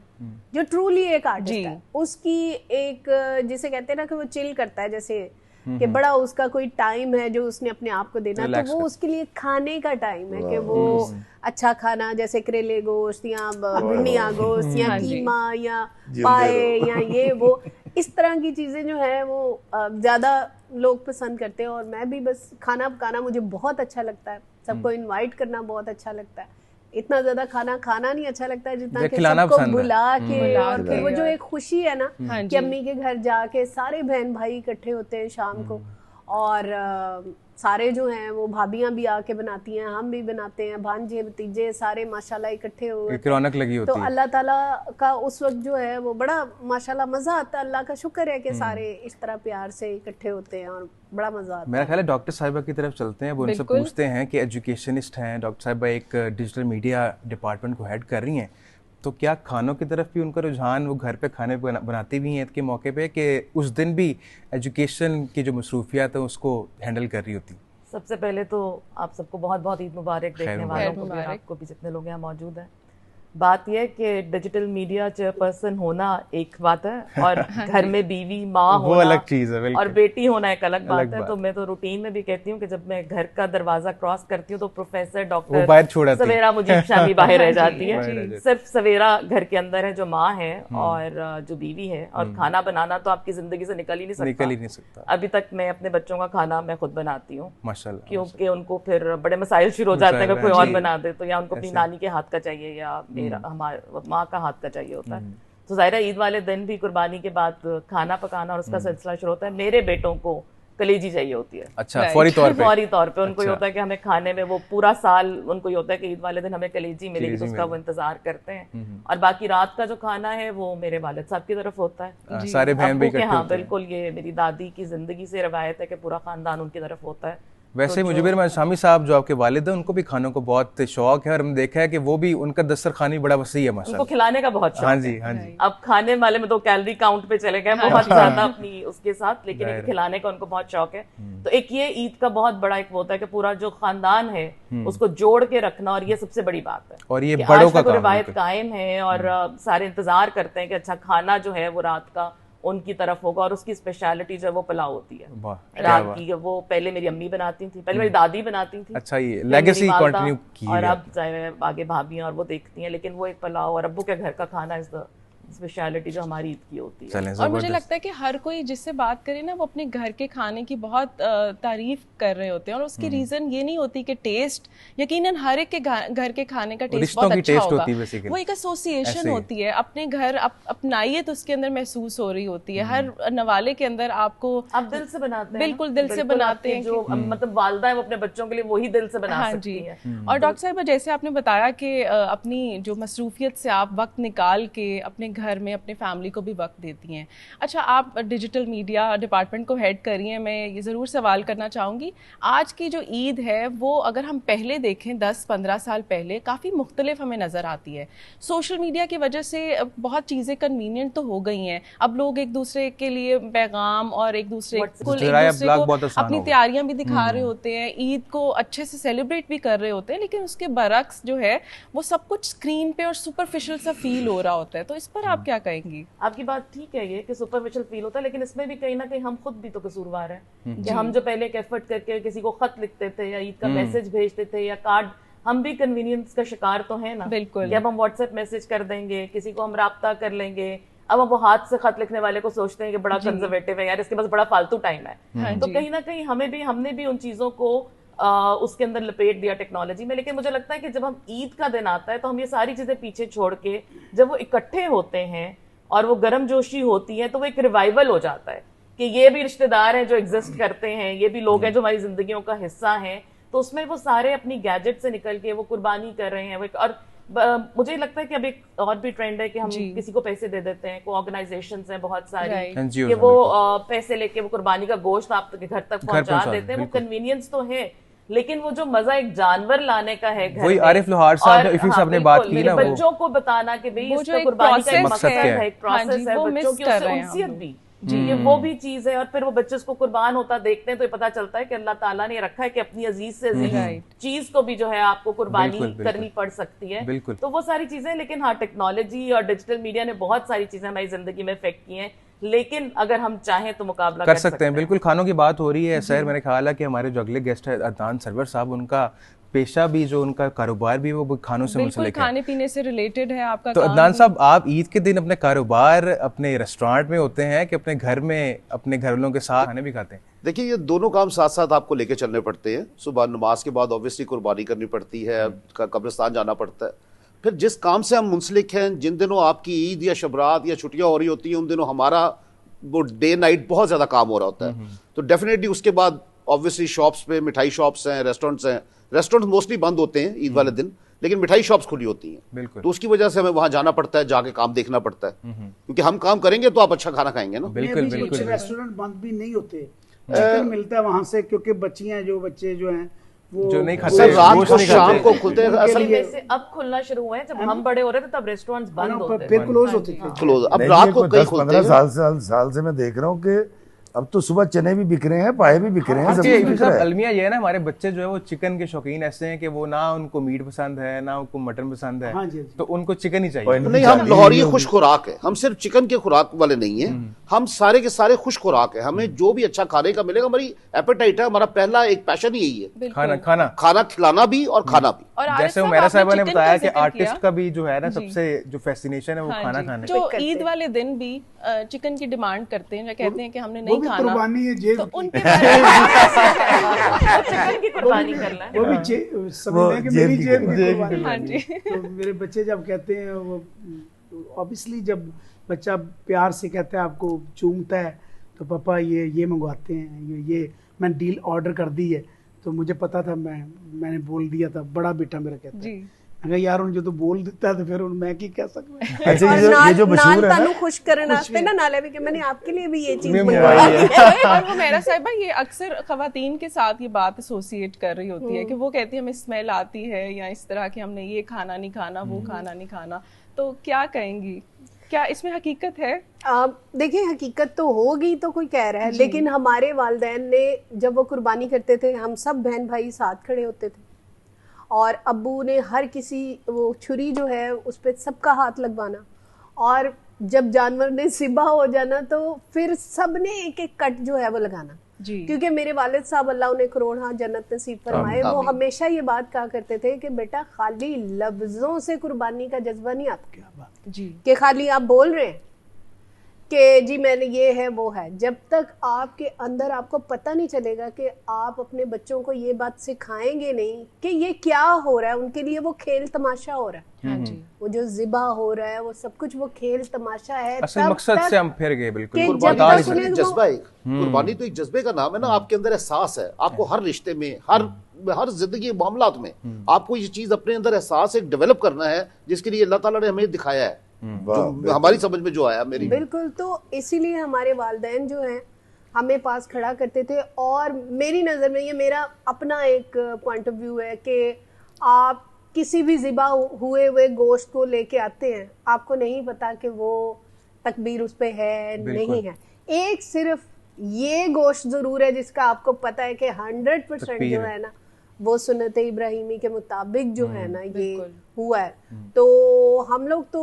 जो ट्रूली एक आर्टिस्ट है, उसकी एक जिसे कहते हैं ना कि वो चिल करता है, जैसे कि बड़ा उसका कोई टाइम है जो उसने अपने आप को देना, तो वो उसके लिए खाने का टाइम है कि वो अच्छा खाना, जैसे करेले गोश्त या भिंडिया गोश्त या कीमा या पाए या ये वो इस तरह की चीजें जो है वो ज्यादा लोग पसंद करते हैं। और मैं भी बस खाना पकाना मुझे बहुत अच्छा लगता है, सबको इनवाइट करना बहुत अच्छा लगता है। इतना ज्यादा खाना नहीं अच्छा लगता है जितना कि सबको बुला के और फिर वो जो एक खुशी है ना कि अम्मी के घर जाके सारे बहन भाई इकट्ठे होते हैं शाम को, और सारे जो हैं वो भाभियां भी आके बनाती हैं, हम भी बनाते हैं, भांजे भतीजे सारे माशाल्लाह इकट्ठे हुए, रौनक लगी होती है। तो अल्लाह ताला का उस वक्त जो है वो बड़ा माशाल्लाह मजा आता है। अल्लाह का शुक्र है कि सारे इस तरह प्यार से इकट्ठे होते हैं और बड़ा मजा आता है। मेरा ख्याल है डॉक्टर साहिबा की तरफ चलते हैं, वो उनसे पूछते हैं कि एजुकेशनिस्ट हैं डॉक्टर साहिबा, एक डिजिटल मीडिया डिपार्टमेंट को हेड कर रही हैं, तो क्या खानों की तरफ भी उनका रुझान, वो घर पे खाने बनाती भी हैं ईद के मौके पे, कि उस दिन भी एजुकेशन की जो मसरूफियात है उसको हैंडल कर रही होती? सबसे पहले तो आप सबको बहुत बहुत ईद मुबारक, देखने वालों को भी, आपको भी जितने लोग यहाँ मौजूद हैं। बात यह कि डिजिटल मीडिया चेयरपर्सन होना एक बात है और घर में बीवी माँ होना वो अलग चीज है, और बेटी होना एक अलग बात है। तो मैं तो रूटीन में भी कहती हूँ कि जब मैं घर का दरवाजा क्रॉस करती हूँ तो प्रोफेसर डॉक्टर सवेरा मुझे शामी बाहर रह जाती है। सिर्फ सवेरा घर के अंदर है जो माँ है और जो बीवी है, और खाना बनाना तो आपकी जिंदगी से निकल ही नहीं सकता। अभी तक मैं अपने बच्चों का खाना मैं खुद बनाती हूँ माशाल्लाह, क्योंकि उनको फिर बड़े मसाइल शुरू हो जाते हैं कि कोई और बना दे, तो या उनको अपनी नानी के हाथ का चाहिए या हमारे माँ का हाथ का चाहिए होता है। तो ज़ाहिर है ईद वाले दिन भी कुर्बानी के बाद खाना पकाना और उसका सिलसिला शुरू होता है। मेरे बेटों को कलेजी चाहिए होती है, अच्छा फौरी तौर पे उनको ये होता है कि हमें खाने में, वो पूरा साल उनको ये होता है कि ईद वाले दिन हमें कलेजी मिलेगी, तो उसका वो इंतजार करते हैं। और बाकी रात का जो खाना है वो मेरे वालिद साहब की तरफ होता है, सारे बहन भी इकट्ठे। हाँ बिल्कुल, ये मेरी दादी की जिंदगी से रवायत है कि पूरा खानदान उनकी तरफ होता है। वैसे मुजबिर शामी साहब जो आपके वालिद हैं, उनको भी खानों को बहुत शौक है और हमने देखा है कि वो भी, उनका दस्तरखानी बड़ा वसी है माशाल्लाह, उनको खिलाने का बहुत शौक हाँ जी हाँ जी। अब खाने वाले में तो कैलोरी काउंट पे चले गए बहुत ज्यादा अपनी उसके साथ, लेकिन एक खिलाने का उनको बहुत शौक है। तो एक ये ईद का बहुत बड़ा एक होता है कि पूरा जो खानदान है उसको जोड़ के रखना, और ये सबसे बड़ी बात है। और ये बड़ों का रिवायत कायम है और सारे इंतजार करते हैं कि अच्छा खाना जो है वो रात का उनकी तरफ होगा, और उसकी स्पेशलिटी जो है वो पुलाव होती है रात की। वो पहले मेरी अम्मी बनाती थी, पहले मेरी दादी बनाती थी, अच्छा ये लेगेसी कंटिन्यू की है, और अब चाहे आगे भाभी और वो देखती हैं, लेकिन वो एक पुलाव और अब्बू के घर का खाना इज द स्पेशलिटी जो हमारी ईद की होती है। और मुझे लगता है कि हर कोई जिससे बात करे ना, वो अपने घर के खाने की बहुत तारीफ कर रहे होते हैं, और उसकी रीजन ये नहीं होती कि टेस्ट, यकीनन हर एक के घर के खाने का टेस्ट बहुत अच्छा होगा, वो एक एसोसिएशन होती है, अपने घर अपनाइयत उसके अंदर महसूस हो रही होती है। हर नवाले के अंदर आपको आप दिल से बनाते हैं, बिल्कुल दिल से बनाते हैं, जो मतलब वालदा है वो अपने बच्चों के लिए वही दिल से बना सकती है। और डॉक्टर साहब जैसे आपने बताया कि अपनी जो मसरूफियत से आप वक्त निकाल के अपने घर में अपने फैमिली को भी वक्त देती हैं। अच्छा, आप डिजिटल मीडिया डिपार्टमेंट को हेड कर रही हैं, मैं ये ज़रूर सवाल करना चाहूँगी, आज की जो ईद है वो अगर हम पहले देखें 10-15 साल पहले काफ़ी मुख्तलिफ हमें नज़र आती है। सोशल मीडिया की वजह से बहुत चीज़ें कन्वीनियंट तो हो गई हैं, अब लोग एक दूसरे के लिए पैगाम और एक दूसरे को अपनी तैयारियां भी दिखा रहे होते हैं, ईद को अच्छे से सेलिब्रेट भी कर रहे होते हैं, लेकिन उसके बरक्स जो है वो सब कुछ स्क्रीन पे और सुपरफिशियल सा फील हो रहा होता है। तो इस पर आप क्या कहेंगी? आपकी बात ठीक है ये कि सुपरफिशियल फील होता है, लेकिन इसमें भी कहीं ना कहीं हम खुद भी तो कसूरवार हैं कि हम जो पहले एक एफर्ट करके किसी को खत लिखते थे या ईद का मैसेज भेजते थे या कार्ड हम भी कन्वीनियंस का शिकार तो है ना, बिल्कुल, कि अब हम व्हाट्सएप मैसेज कर देंगे, किसी को हम राब्ता कर लेंगे। अब वो हाथ से खत लिखने वाले को सोचते हैं कि बड़ा कंजर्वेटिव है यार, इसके पास बड़ा फालतू टाइम है। तो कहीं ना कहीं हमने भी उन चीजों को उसके अंदर लपेट दिया टेक्नोलॉजी में। लेकिन मुझे लगता है कि जब हम ईद का दिन आता है तो हम ये सारी चीजें पीछे छोड़ के जब वो इकट्ठे होते हैं और वो गर्मजोशी होती है तो वो एक रिवाइवल हो जाता है कि ये भी रिश्तेदार हैं जो एग्जिस्ट करते हैं, ये भी लोग हैं जो हमारी जिंदगियों का हिस्सा हैं। तो उसमें वो सारे अपनी गैजेट से निकल के वो कुर्बानी कर रहे हैं। और मुझे लगता है कि अब एक और भी ट्रेंड है कि हम किसी को पैसे दे देते हैं, को ऑर्गेनाइजेशंस हैं बहुत सारी कि वो पैसे लेके वो कुर्बानी का गोश्त आपके घर तक पहुंचा देते हैं। वो कन्वीनियंस तो है, लेकिन वो जो मजा एक जानवर लाने का है घर वही आरिफ लोहार साहब ने इफी साहब ने बात की ना, बच्चों को बताना कि भाई इसका कुर्बानी का एक मकसद है, एक प्रोसेस है, बच्चों की उससे उनसियत भी जी, ये वो भी चीज है। और फिर वो बच्चे उसको कुर्बान होता देखते हैं तो ये पता चलता है कि अल्लाह ताला ने रखा है कि अपनी अजीज से अजीज चीज को भी जो है आपको कुर्बानी करनी पड़ सकती है। तो वो सारी चीजें, लेकिन हाँ टेक्नोलॉजी और डिजिटल मीडिया ने बहुत सारी चीजें हमारी जिंदगी में इफेक्ट की हैं, लेकिन अगर हम चाहें तो मुकाबला कर सकते हैं। बिल्कुल, खानों की बात हो रही है सर, मेरे ख्याल है कि हमारे जो अगले गेस्ट है अदनान सरवर साहब, उनका पेशा भी जो उनका कारोबार भी वो खानों से मुंसलिक है, खाने पीने से रिलेटेड है आपका। तो अदनान साहब, आप ईद के दिन अपने कारोबार अपने रेस्टोरेंट में होते हैं कि अपने घर में अपने घर वालों के साथ खाने भी खाते हैं? देखिए, ये दोनों काम साथ साथ आपको लेके चलने पड़ते हैं। सुबह नमाज के बाद ऑब्वियसली कुर्बानी करनी पड़ती है, कब्रिस्तान जाना पड़ता है। फिर जिस काम से हम मुंसलिक हैं, जिन दिनों आपकी ईद या शबरात या छुट्टियां हो रही होती हैं, उन दिनों हमारा वो डे नाइट बहुत ज्यादा काम हो रहा होता है। तो डेफिनेटली उसके बाद ऑब्वियसली शॉप्स पे, मिठाई शॉप्स हैं, रेस्टोरेंट्स हैं। रेस्टोरेंट मोस्टली बंद होते हैं ईद वाले दिन, लेकिन मिठाई शॉप्स खुली होती हैं। तो उसकी वजह से हमें वहां जाना पड़ता है, जाके काम देखना पड़ता है, क्योंकि हम काम करेंगे तो आप अच्छा खाना खाएंगे ना। बिल्कुल बिल्कुल। रेस्टोरेंट बंद भी नहीं होते, चिकन मिलता है वहां से, क्योंकि बच्चे जो हैं वो जो नहीं खाते, रात को शाम को खुलते हैं। असल में अब खुलना शुरू हुए हैं, जब हम बड़े हो रहे थे तब रेस्टोरेंट्स बंद होते थे, फिर क्लोज होते थे। क्लोज अब रात को कई खुलते हैं। 15 साल से मैं देख रहा हूँ कि अब तो सुबह चने भी बिक रहे हैं, पाए भी बिक रहे हैं। अलमिया ये है ना, हमारे बच्चे जो है वो चिकन के शौकीन ऐसे हैं कि वो ना उनको मीट पसंद है ना उनको मटन पसंद है, तो उनको चिकन ही चाहिए। नहीं, हम लाहौरी खुश खुराक है, हम सिर्फ चिकन के खुराक वाले नहीं है, हम सारे के सारे खुश खुराक है। हमें जो भी अच्छा खाने का मिलेगा, हमारी एपेटाइट है, हमारा पहला एक पैशन ही यही है, खाना खिलाना भी और खाना भी। जैसे मेरा साहिबा ने बताया कि आर्टिस्ट का भी जो है ना सबसे जो फैसिनेशन है वो खाना खाने। जो ईद वाले दिन भी चिकन की डिमांड करते हैं, कहते हैं कि हमने नहीं खाना, तो उनके चिकन की कुर्बानी करना है, वो भी समझते हैं कि मेरी जेब की कुर्बानी। तो मेरे बच्चे जब कहते हैं, वो ऑब्वियसली जब बच्चा प्यार से कहता है, आपको चूमता है, तो पापा ये मंगवाते हैं, ये मैंने डील ऑर्डर कर दी है। तो मुझे पता था, मैंने बोल दिया था, बड़ा बेटा मेरा कहता है, अगर यार उन जो तो बोल देता है तो फिर मैं की कह सकता। अच्छा, ये जो मशहूर है ना, खुश करना आस्ते ना नाले भी कि मैंने आपके लिए भी ये चीज मंगवाई है। और वो मेरा साहिबा ये अक्सर खवातीन के साथ ये बात एसोसिएट कर रही होती है कि वो कहती है हमें स्मेल आती है, या इस तरह की हमने ये खाना नहीं खाना, वो खाना नहीं खाना। तो क्या कहेंगी, क्या इसमें हकीकत है? देखिए, हकीकत तो होगी तो कोई कह रहा है, लेकिन हमारे वालिदैन ने जब वो कुर्बानी करते थे, हम सब बहन भाई साथ खड़े होते थे, और अब्बू ने हर किसी वो छुरी जो है उस पर सबका हाथ लगवाना, और जब जानवर ने सिबा हो जाना तो फिर सब ने एक एक कट जो है वो लगाना। क्योंकि मेरे वालिद साहब, अल्लाह उन्हें करोड़ हाँ जन्नत नसीब फरमाए, वो हमेशा ये बात कहा करते थे कि बेटा खाली लफ्जों से कुर्बानी का जज्बा नहीं आता, क्या बात जी, कि खाली आप बोल रहे हैं कि जी मैंने ये है वो है, जब तक आपके अंदर आपको पता नहीं चलेगा कि आप अपने बच्चों को ये बात सिखाएंगे नहीं कि ये क्या हो रहा है, उनके लिए वो खेल तमाशा हो रहा है, वो जो ज़िबा हो रहा है वो सब कुछ वो खेल तमाशा है। असल मकसद से हम फिर गए बिल्कुल। जज्बा एक कुर्बानी तो एक जज्बे का नाम है ना, आपके अंदर एहसास है, आपको हर रिश्ते में, हर जिंदगी मामलात में आपको ये चीज अपने अंदर एहसास एक डेवलप करना है, जिसके लिए अल्लाह ताला ने हमें दिखाया है, जो हमारी समझ में जो आया मेरी। बिल्कुल, तो इसीलिए हमारे वालिदैन जो हैं हमें पास खड़ा करते थे। और मेरी नज़र में, ये मेरा अपना एक पॉइंट ऑफ व्यू है कि आप किसी भी ज़िबा हुए हुए गोश्त को लेके आते हैं, आपको नहीं पता कि वो तकबीर उस पे है नहीं है। एक सिर्फ ये गोश्त जरूर है जिसका आपको पता है कि 100% जो है ना वो सुन्नत इब्राहिमी के मुताबिक जो है ना ये हुआ है। तो हम लोग तो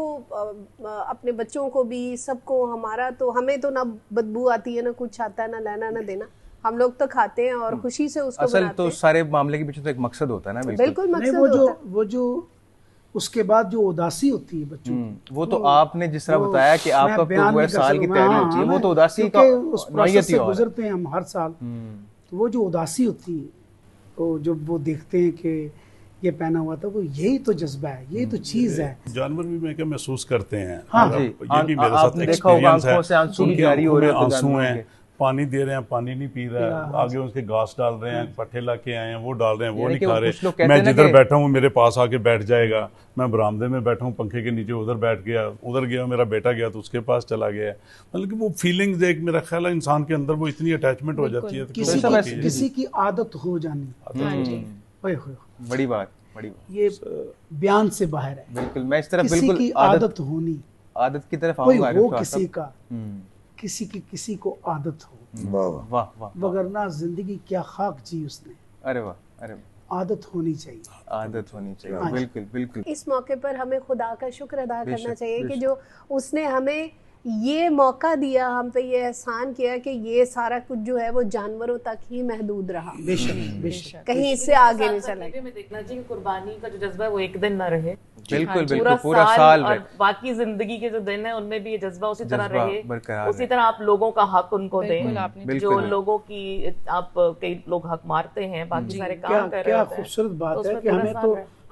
अपने बच्चों को भी, सबको, हमारा तो, हमें तो ना बदबू आती है, ना कुछ आता है, ना लेना ना देना, हम लोग तो खाते हैं और खुशी से उसको असल बनाते तो हैं। सारे मामले के पीछे तो एक मकसद होता है ना। बिल्कुल नहीं, मकसद होता है। वो जो उसके बाद जो उदासी होती है बच्चों की, वो तो आपने जिस तरह बताया कि आपका पूरे साल की तैयारी होती है, वो तो उदासी का उस प्रोसेस से गुजरते हैं हम हर साल। तो वो जो उदासी होती है, तो जब वो देखते हैं कि ये पहना हुआ था, वो यही तो जज्बा है, यही तो चीज है। जानवर भी मैं क्या महसूस करते हैं। हाँ जी, ये भी मेरे साथ एक्सपीरियंस है। उनकी आंखों में आंसू हैं, पानी दे रहे हैं, पानी नहीं पी रहा है, आगे उसके घास डाल रहे हैं, पट्टे ला के आए हैं, वो डाल रहे हैं, वो नहीं खा रहे। मैं जिधर बैठा हूँ मेरे पास आके बैठ जाएगा, मैं बरामदे में बैठा हूँ पंखे के नीचे, उधर बैठ गया, उधर गया, मेरा बेटा गया तो उसके पास चला गया। मतलब कि वो फीलिंग्स एक, मेरा ख्याल है इंसान के अंदर वो इतनी अटैचमेंट हो जाती है। किसी की आदत हो जानी, बड़ी बात, बड़ी बात, ये बयान से बाहर है। बिल्कुल, मैं इस तरफ किसी बिल्कुल की आदत होनी, आदत की तरफ कोई आऊंगा। हो किसी का, किसी की किसी को आदत हो, वाह वाह, वगरना जिंदगी क्या खाक जी उसने। अरे वाह, अरे वाह, आदत होनी चाहिए, आदत होनी चाहिए। बिल्कुल बिल्कुल। इस मौके पर हमें खुदा का शुक्र अदा करना चाहिए कि जो उसने हमें ये मौका दिया, हम पे ये एहसान किया कि ये सारा कुछ जो है वो जानवरों तक ही महदूद रहा। बेशक कहीं इससे आगे नहीं चला। में देखना चाहिए कि कुर्बानी का जो जज्बा है वो एक दिन ना रहे, बिल्कुल बिल्कुल, पूरा साल और बाकी जिंदगी के जो दिन है उनमें भी ये जज्बा उसी तरह रहे, उसी तरह आप लोगों का हक उनको दें। जो लोगों की आप कई लोग हक मारते हैं, बाकी सारे काम कर रहे हैं। क्या खूबसूरत बात है कि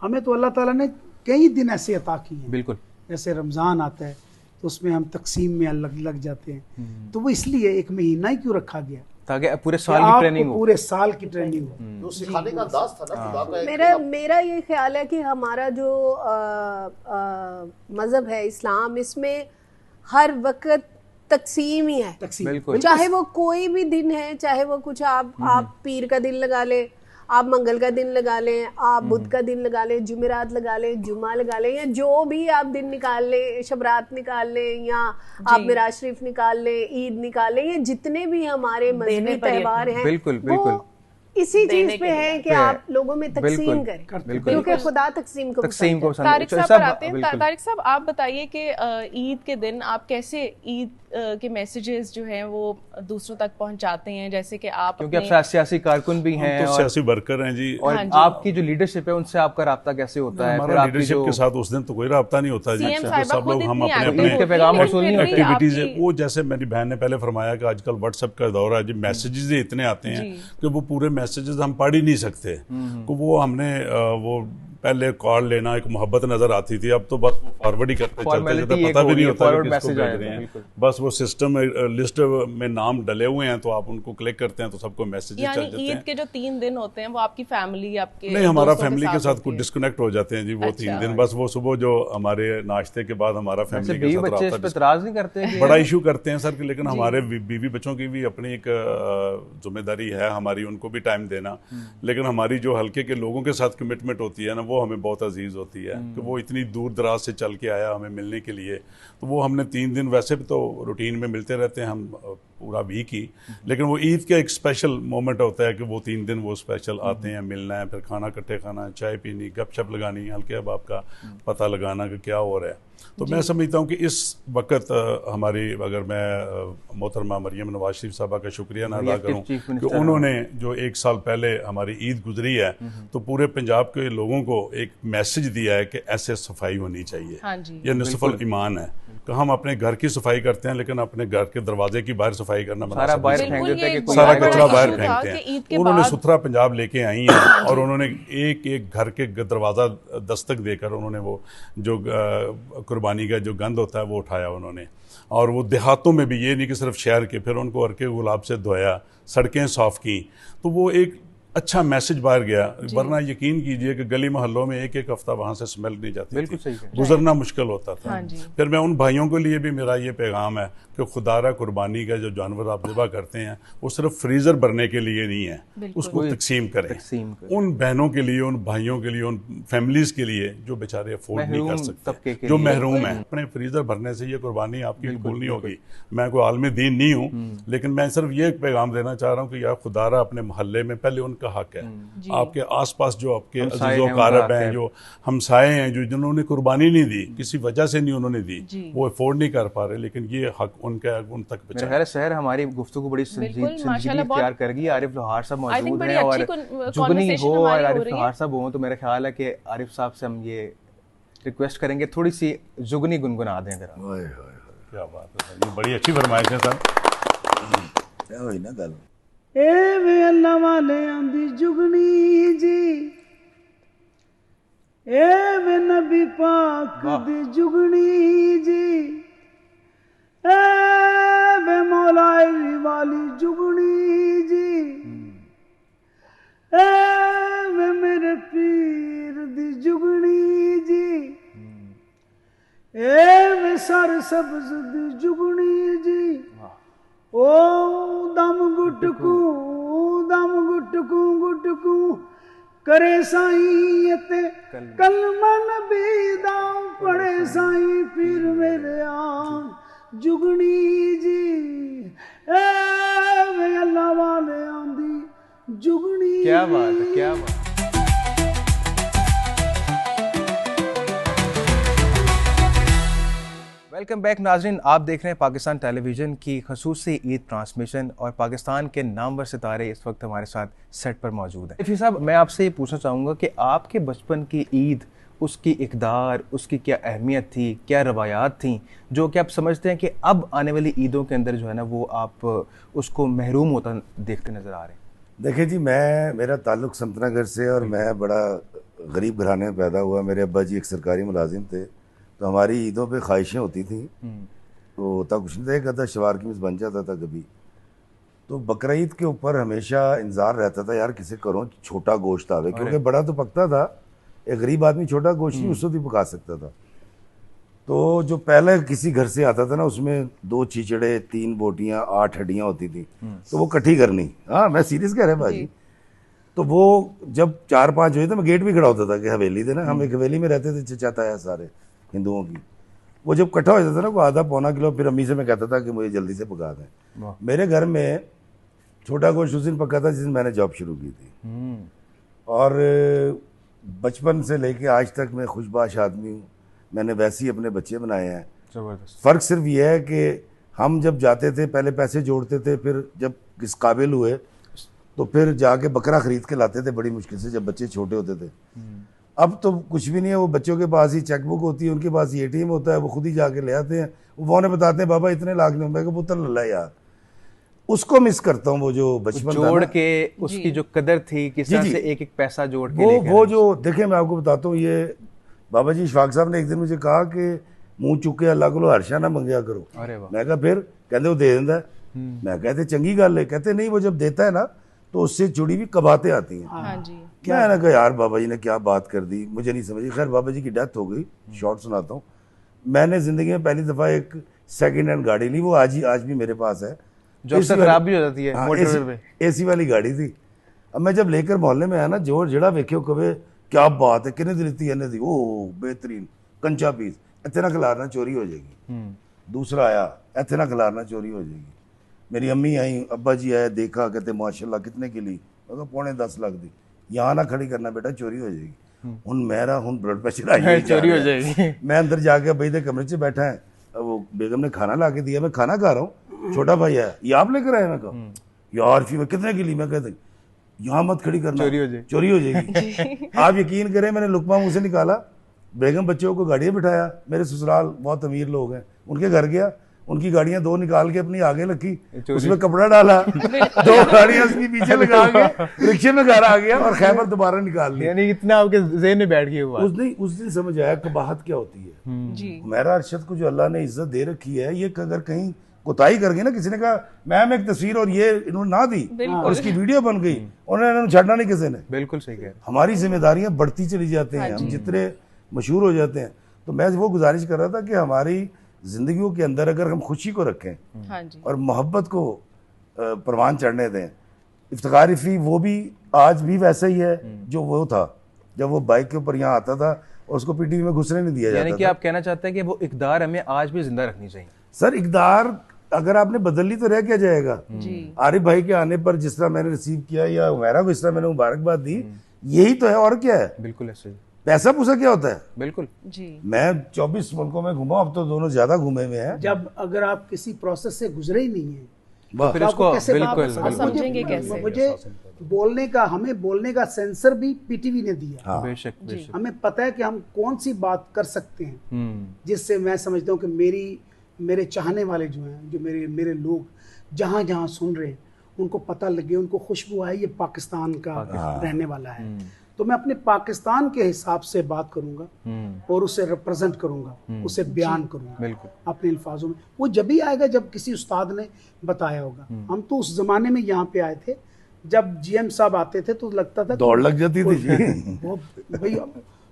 हमें तो अल्लाह ताला ने कई दिन ऐसे अता किए हैं। बिल्कुल, जैसे रमजान आता है तो उसमें हम तकसीम में अलग लग जाते हैं, तो वो इसलिए एक महीना ही क्यों रखा गया, ताकि पूरे साल की ट्रेनिंग हो, पूरे साल की ट्रेनिंग हो। जो सिखाने का अंदाज था ना खुदा का। मेरा ये ख्याल है कि हमारा जो मजहब है इस्लाम, इसमें हर वक्त तकसीम ही है। तकसीम, चाहे वो कोई भी दिन है, चाहे वो कुछ आप पीर का दिन लगा ले, आप मंगल का दिन लगा लें, आप बुध का दिन लगा लें, जुमेरात लगा लें, जुम्मा लगा लें, या जो भी आप दिन निकाल लें, शबरात निकाल लें, या आप मिराज शरीफ निकाल लें, ईद निकाल लें, ये जितने भी हमारे मजहबी त्योहार हैं, बिल्कुल बिल्कुल इसी चीज पे है कि आप लोगों में तकसीम करें, क्योंकि खुदा तकसीम को तारिक साहब पर आते हैं। तारिक साहब, आप बताइए कि ईद के दिन आप कैसे ईद के मैसेजेस जो हैं वो दूसरों तक पहुंचाते हैं, जैसे कि आप, क्योंकि आप सियासी कारकुन भी हैं, तो सियासी वर्कर हैं जी, और आपकी जो लीडरशिप है उनसे आपका राब्ता कैसे होता है? हमारा लीडरशिप के साथ उस दिन तो कोई राब्ता नहीं होता जी, सब लोग हम अपने पैगाम एक्टिविटीज है। वो जैसे मेरी बहन ने पहले फरमाया कि आजकल व्हाट्सएप का दौर है जी, मैसेजेस इतने आते हैं कि वो पूरे मैसेजेस हम पढ़ ही नहीं सकते। तो वो हमने वो पहले कॉल लेना एक मोहब्बत नजर आती थी, अब तो बस फॉरवर्ड ही करते चलते जाते, पता भी नहीं होता कि किसको भेज रहे हैं। बस वो सिस्टम लिस्ट में नाम डले हुए हैं, तो आप उनको क्लिक करते हैं तो सबको मैसेज चल जाते हैं। ईद के जो 3 दिन होते हैं वो आपकी फैमिली, आपके नहीं, हमारा फैमिली के साथ कुछ डिस्कनेक्ट हो जाते हैं जी वो 3 दिन। बस वो सुबह जो हमारे नाश्ते के बाद हमारा फैमिली के साथ नहीं करते, बड़ा इशू करते हैं सर, लेकिन हमारे बीवी बच्चों की भी अपनी एक जिम्मेदारी है हमारी, उनको भी टाइम देना। लेकिन हमारी जो हल्के के लोगों के साथ कमिटमेंट होती है ना, वो हमें बहुत अजीज होती है कि वो इतनी दूर दराज से चल के आया हमें मिलने के लिए। तो वो हमने 3 दिन, वैसे भी तो रूटीन में मिलते रहते हैं हम पूरा वीक ही, लेकिन वो ईद का एक स्पेशल मोमेंट होता है कि वो 3 दिन वो स्पेशल आते हैं, मिलना है, फिर खाना इकट्ठे खाना, चाय पीनी, गपशप लगानी, हल्के अहबाब का पता लगाना कि क्या हो रहा है। तो मैं समझता हूँ कि इस वक्त हमारी, अगर मैं मोहतरमा मरियम नवाज शरीफ साहबा का शुक्रिया ना अदा करूँ कि उन्होंने जो 1 साल पहले हमारी ईद गुजरी है, तो पूरे पंजाब के लोगों को एक मैसेज दिया है कि ऐसे सफाई होनी चाहिए। ये निस्फुल ईमान है कि हम अपने घर की सफाई करते हैं, लेकिन अपने घर के दरवाजे की बाहर सफाई करना सारा कचरा बाहर फेंकते हैं। उन्होंने सुथरा पंजाब लेके आई हैं, और उन्होंने एक एक घर के दरवाजा दस्तक देकर उन्होंने वो जो कुर्बानी का जो गंद होता है वो उठाया उन्होंने। और वो देहातों में भी, ये नहीं कि सिर्फ शहर के, फिर उनको अर्के गुलाब से धोया, सड़कें साफ की। तो वो एक अच्छा मैसेज बाहर गया, वरना यकीन कीजिए कि गली मोहल्लों में एक हफ्ता वहां से स्मेल नहीं जाती, बिल्कुल सही है, गुजरना मुश्किल होता था। फिर मैं उन भाइयों के लिए भी मेरा ये पैगाम है कि खुदारा कुर्बानी का जो जानवर आप ज़िबा करते हैं वो सिर्फ फ्रीजर भरने के लिए नहीं है, उसको तकसीम करें उन बहनों के लिए, उन भाइयों के लिए, उन फैमिलीज के लिए जो बेचारे अफोर्ड नहीं कर सकते, जो महरूम है। अपने फ्रीजर भरने से ये कुर्बानी आपकी कबूल नहीं होगी। मैं कोई आलमी दीन नहीं हूँ, लेकिन मैं सिर्फ ये पैगाम देना चाह रहा हूँ कि यार खुदारा अपने मोहल्ले में पहले उनका का हक है। आपके आसपास जो आपके अज़ीज़ो कारब हैं, जो हमसाए हैं, जो जिन्होंने कुर्बानी नहीं दी, किसी वजह से नहीं उन्होंने दी, वो अफोर्ड नहीं कर पा रहे, लेकिन ये हक उनका उन तक पहुंचा। मेरा शहर हमारी गुफ्तगू बड़ी संजीदगी इख्तियार करेगी। आरिफ लोहार साहब मौजूद हैं और जुगनी हो और आरिफ लोहार साहब हो, तो मेरा ख्याल है कि आरिफ साहब से हम ये रिक्वेस्ट करेंगे थोड़ी सी जुगनी गुनगुना दें जरा। क्या बात है, ये बड़ी अच्छी फरमाइश है सर। क्या हुई ना गल, ए वे अल्लाह वाले आंदी जुगनी जी, ए वे नबी पाक दी जुगनी जी, ए वे मौलाई वाली जुगनी जी, ए वे मेरे पीर दी जुगनी जी, ए वे सर सब्ज दी जुगनी जी, ओ दम गुटकू गुटकू करे साईं ते कलमा नबी दा पड़े साईं पीर मेरे आन जुगनी जी, ए वे अल्लाह वाले आंदी जुगनी। क्या बात है, क्या बात है। वेलकम बैक नाज़रीन, आप देख रहे हैं पाकिस्तान टेलीविज़न की खसूसी ईद ट्रांसमिशन और पाकिस्तान के नामवर सितारे इस वक्त हमारे साथ सेट पर मौजूद हैं। फिर साहब, मैं आपसे ये पूछना चाहूँगा कि आपके बचपन की ईद, उसकी इक़दार, उसकी क्या अहमियत थी, क्या रवायात थी जो कि आप समझते हैं कि अब आने वाली ईदों के अंदर जो है ना वो आप उसको महरूम होता देखते नज़र आ रहे हैं? देखिए जी, मेरा ताल्लुक़ समतनगर से और मैं बड़ा गरीब घराने में पैदा हुआ। मेरे अब्बा जी एक सरकारी मुलाजिम थे, तो हमारी ईदों पे ख्वाहिशें होती थी, तो होता कुछ नहीं था, एक आधा शवार की मिस बन जाता था कभी। तो बकरा ईद के ऊपर हमेशा इंतज़ार रहता था यार किसे करो छोटा गोश्त आवे, क्योंकि बड़ा तो पकता था, एक गरीब आदमी छोटा गोश्त नहीं उसको भी पका सकता था। तो जो पहले किसी घर से आता था ना, उसमें 2 चिचड़े, 3 बोटियाँ, 8 हड्डियाँ होती थी, तो वो इकट्ठी करनी। हाँ, मैं सीरियस कह रहा भाजी। तो वो जब 4-5 हुए तो मैं गेट भी खड़ा होता था कि हवेली थे ना, हम एक हवेली में रहते थे, चचाता है सारे हिंदुओं की। वो जब इकट्ठा हो जाता था ना, वो आधा पौना किलो, फिर अम्मी से मैं कहता था कि मुझे जल्दी से पका दें। मेरे घर में छोटा गोश्त उस दिन पका था जिस दिन मैंने जॉब शुरू की थी, और बचपन से लेके आज तक मैं खुशबाश आदमी हूँ। मैंने वैसे ही अपने बच्चे बनाए हैं। जबरदस्त। फ़र्क सिर्फ ये है कि हम जब जाते थे पहले पैसे जोड़ते थे, फिर जब किस काबिल हुए तो फिर जाके बकरा खरीद के लाते थे बड़ी मुश्किल से, जब बच्चे छोटे होते थे। अब तो कुछ भी नहीं है, वो बच्चों के पास ही चेकबुक होती है, उनके पास ही ATM होता है, वो खुद ही जाके ले आते हैं। वो उन्हें बताते हैं बाबा इतने लाख नहीं, मैं पुत्र लल्ला यार। उसको मिस करता हूँ, वो जो बचपन जोड़ के उसकी जो कदर थी, किस तरह से एक एक पैसा जोड़ के वो जो देखे, मैं आपको बताता हूँ, ये बाबा जी इशफाक साहब ने एक दिन मुझे कहा कि मुंह चुके अल्लाह को हर्षा ना मंगया करो। मैं कहा फिर? कहते वो दे देता है। मैं कहते चंगी गल है। कहते नहीं, वो जब देता है ना तो उससे जुड़ी भी कबातें आती हैं। हाँ जी। क्या है ना कि यार बाबा जी ने क्या बात कर दी, मुझे नहीं समझी। खैर बाबा जी की डेथ हो गई, शॉर्ट सुनाता हूँ। मैंने ज़िंदगी में पहली दफ़ा एक सेकंड हैंड गाड़ी ली, वो आज भी मेरे पास है, जो अक्सर खराब भी हो जाती है। हाँ, AC वाली गाड़ी थी। अब मैं जब लेकर मोहल्ले में आया ना, जोर जड़ा वेख्यो कवे क्या बात है, कितने दी लीती है, दी ओ बेहतरीन कंचा पीस, इतना खिलारना चोरी हो जाएगी। दूसरा आया, इतना खिलारना चोरी हो जाएगी। मेरी अम्मी आई, अब्बा जी आया, देखा, कहते माशाल्लाह कितने की ली? मैं पौने 10 लाख दी। यहाँ ना खड़ी करना बेटा, चोरी हो जाएगी। हुन मेरा ब्लड प्रेशर आई, चोरी हो जाएगी। मैं अंदर जाके भाई दे कमरे से बैठा है, वो बेगम ने खाना ला के दिया, मैं खाना खा रहा हूँ, छोटा भाई है, ये आप लेकर आए? मैं कहा यार फी में कितने की ली? मैं कहते यहाँ मत खड़ी करना, चोरी हो जाएगी। आप यकीन करें, मैंने लुकमा मुंह से निकाला, बेगम बच्चों को गाड़ियाँ बिठाया, मेरे ससुराल बहुत अमीर लोग हैं, उनके घर गया, उनकी गाड़ियां 2 निकाल के अपनी आगे रखी, उसमें कपड़ा डाला, 2 गाड़ियां उसके पीछे लगा के रिक्शे में घर आ गया और खैबर दोबारा निकाल लिया। यानी इतना आपके ज़हन में बैठ गया। उस दिन समझ आया कबाहत क्या होती है। मेरा अरशद को जो अल्लाह ने इज्जत दे रखी है, ये अगर कहीं कोताही कर गई ना, किसी ने कहा मैम एक तस्वीर और ये इन्होंने ना दी और इसकी वीडियो बन गई, उन्होंने छड़ना नहीं किसी ने। बिल्कुल सही कह रहे। हमारी जिम्मेदारियां बढ़ती चली जाती हैं, हम जितने मशहूर हो जाते हैं। तो मैं वो गुजारिश कर रहा था कि हमारी जिंदगियों के अंदर अगर हम खुशी को रखें और मोहब्बत को परवान चढ़ने दें, इफ्तिखार रफ़ी वो भी आज भी वैसा ही है जो वो था जब वो बाइक के ऊपर यहाँ आता था और उसको PTV में घुसने नहीं दिया जाता। यानी कि आप कहना चाहते हैं कि वो इक़दार हमें आज भी जिंदा रखनी चाहिए? सर इक़दार अगर आपने बदल ली तो रह क्या जाएगा। आरिफ भाई के आने पर जिस तरह मैंने रिसीव किया या उमैरा को इस तरह मैंने मुबारकबाद दी, यही तो है और क्या है। बिल्कुल ऐसे ही। पैसा पूसा क्या होता है। बिल्कुल जी। मैं 24 मुल्कों में घूमा, अब तो दोनों ज्यादा घूमे हुए हैं। जब अगर आप किसी प्रोसेस से गुजरे ही नहीं है फिर उसको बिल्कुल समझेंगे कैसे। मुझे हमें बोलने का सेंसर भी पीटीवी ने दिया। हाँ। बेशक बेशक। हमें पता है कि हम कौन सी बात कर सकते हैं जिससे मैं समझता हूँ कि मेरे चाहने वाले जो हैं, जो मेरे लोग जहाँ जहाँ सुन रहे हैं, उनको पता लगे, उनको खुशबू आए ये पाकिस्तान का रहने वाला है। तो मैं अपने पाकिस्तान के हिसाब से बात करूंगा और उसे रिप्रेजेंट करूंगा, उसे बयान करूंगा अपने अल्फाजों में। वो जब भी आएगा जब किसी उस्ताद ने बताया होगा। हम तो उस जमाने में यहाँ पे आए थे, जब जीएम साहब आते थे तो लगता था दौड़ लग जाती थी। वो भाई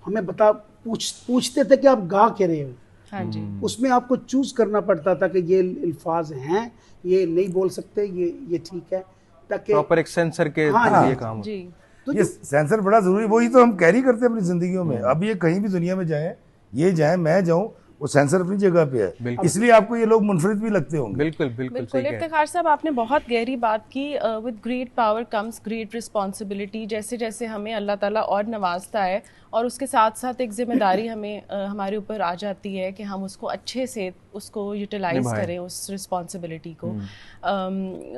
हमें पूछते थे कि आप गा के रहे हो। हाँ जी। उसमें आपको चूज करना पड़ता था कि ये अल्फाज हैं, ये नहीं बोल सकते, ये ठीक है, ताकि प्रॉपर एक सेंसर के लिए काम जी। तो ये सेंसर बड़ा जरूरी, वही तो हम कैरी करते हैं अपनी जिंदगियों में। अब ये कहीं भी दुनिया में जाए, ये जाए, मैं जाऊं, वो सेंसर अपनी जगह पे है, इसलिए आपको ये लोग मुनफरिद भी लगते होंगे। बिल्कुल बिल्कुल सही है। इफ्तिखार साहब, आपने बहुत गहरी बात की। With great power comes great responsibility. जैसे जैसे हमें अल्लाह ताला और नवाजता है और उसके साथ साथ एक जिम्मेदारी हमें हमारे ऊपर आ जाती है कि हम उसको अच्छे से उसको यूटिलाइज करें, उस रिस्पॉन्सिबिलिटी को।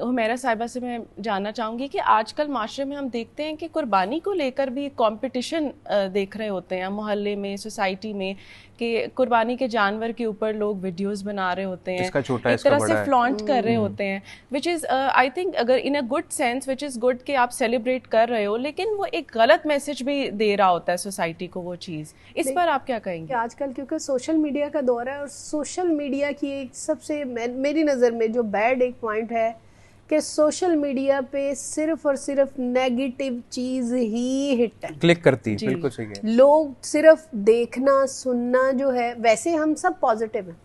हुमैरा साहिबा से मैं जानना चाहूँगी कि आजकल माशरे में हम देखते हैं कि कुर्बानी को लेकर भी कंपटीशन देख रहे होते हैं मोहल्ले में, सोसाइटी में, कि कुर्बानी के जानवर के ऊपर लोग वीडियोस बना रहे होते हैं, एक तरह से फ्लॉन्ट कर रहे होते हैं, विच इज़ आई थिंक अगर in a good sense, which is good कि आप सेलिब्रेट कर रहे हो, लेकिन वो एक गलत मैसेज भी दे रहा होता है सोसाइटी को वो चीज़। इस पर आप क्या कहेंगे? आजकल क्योंकि सोशल मीडिया का दौर है और सोशल मीडिया की एक सबसे मेरी नज़र में जो बैड एक पॉइंट है कि सोशल मीडिया पे सिर्फ और सिर्फ नेगेटिव चीज ही हिट है, क्लिक करती है। बिल्कुल सही है। लोग सिर्फ देखना सुनना जो है, वैसे हम सब पॉजिटिव हैं,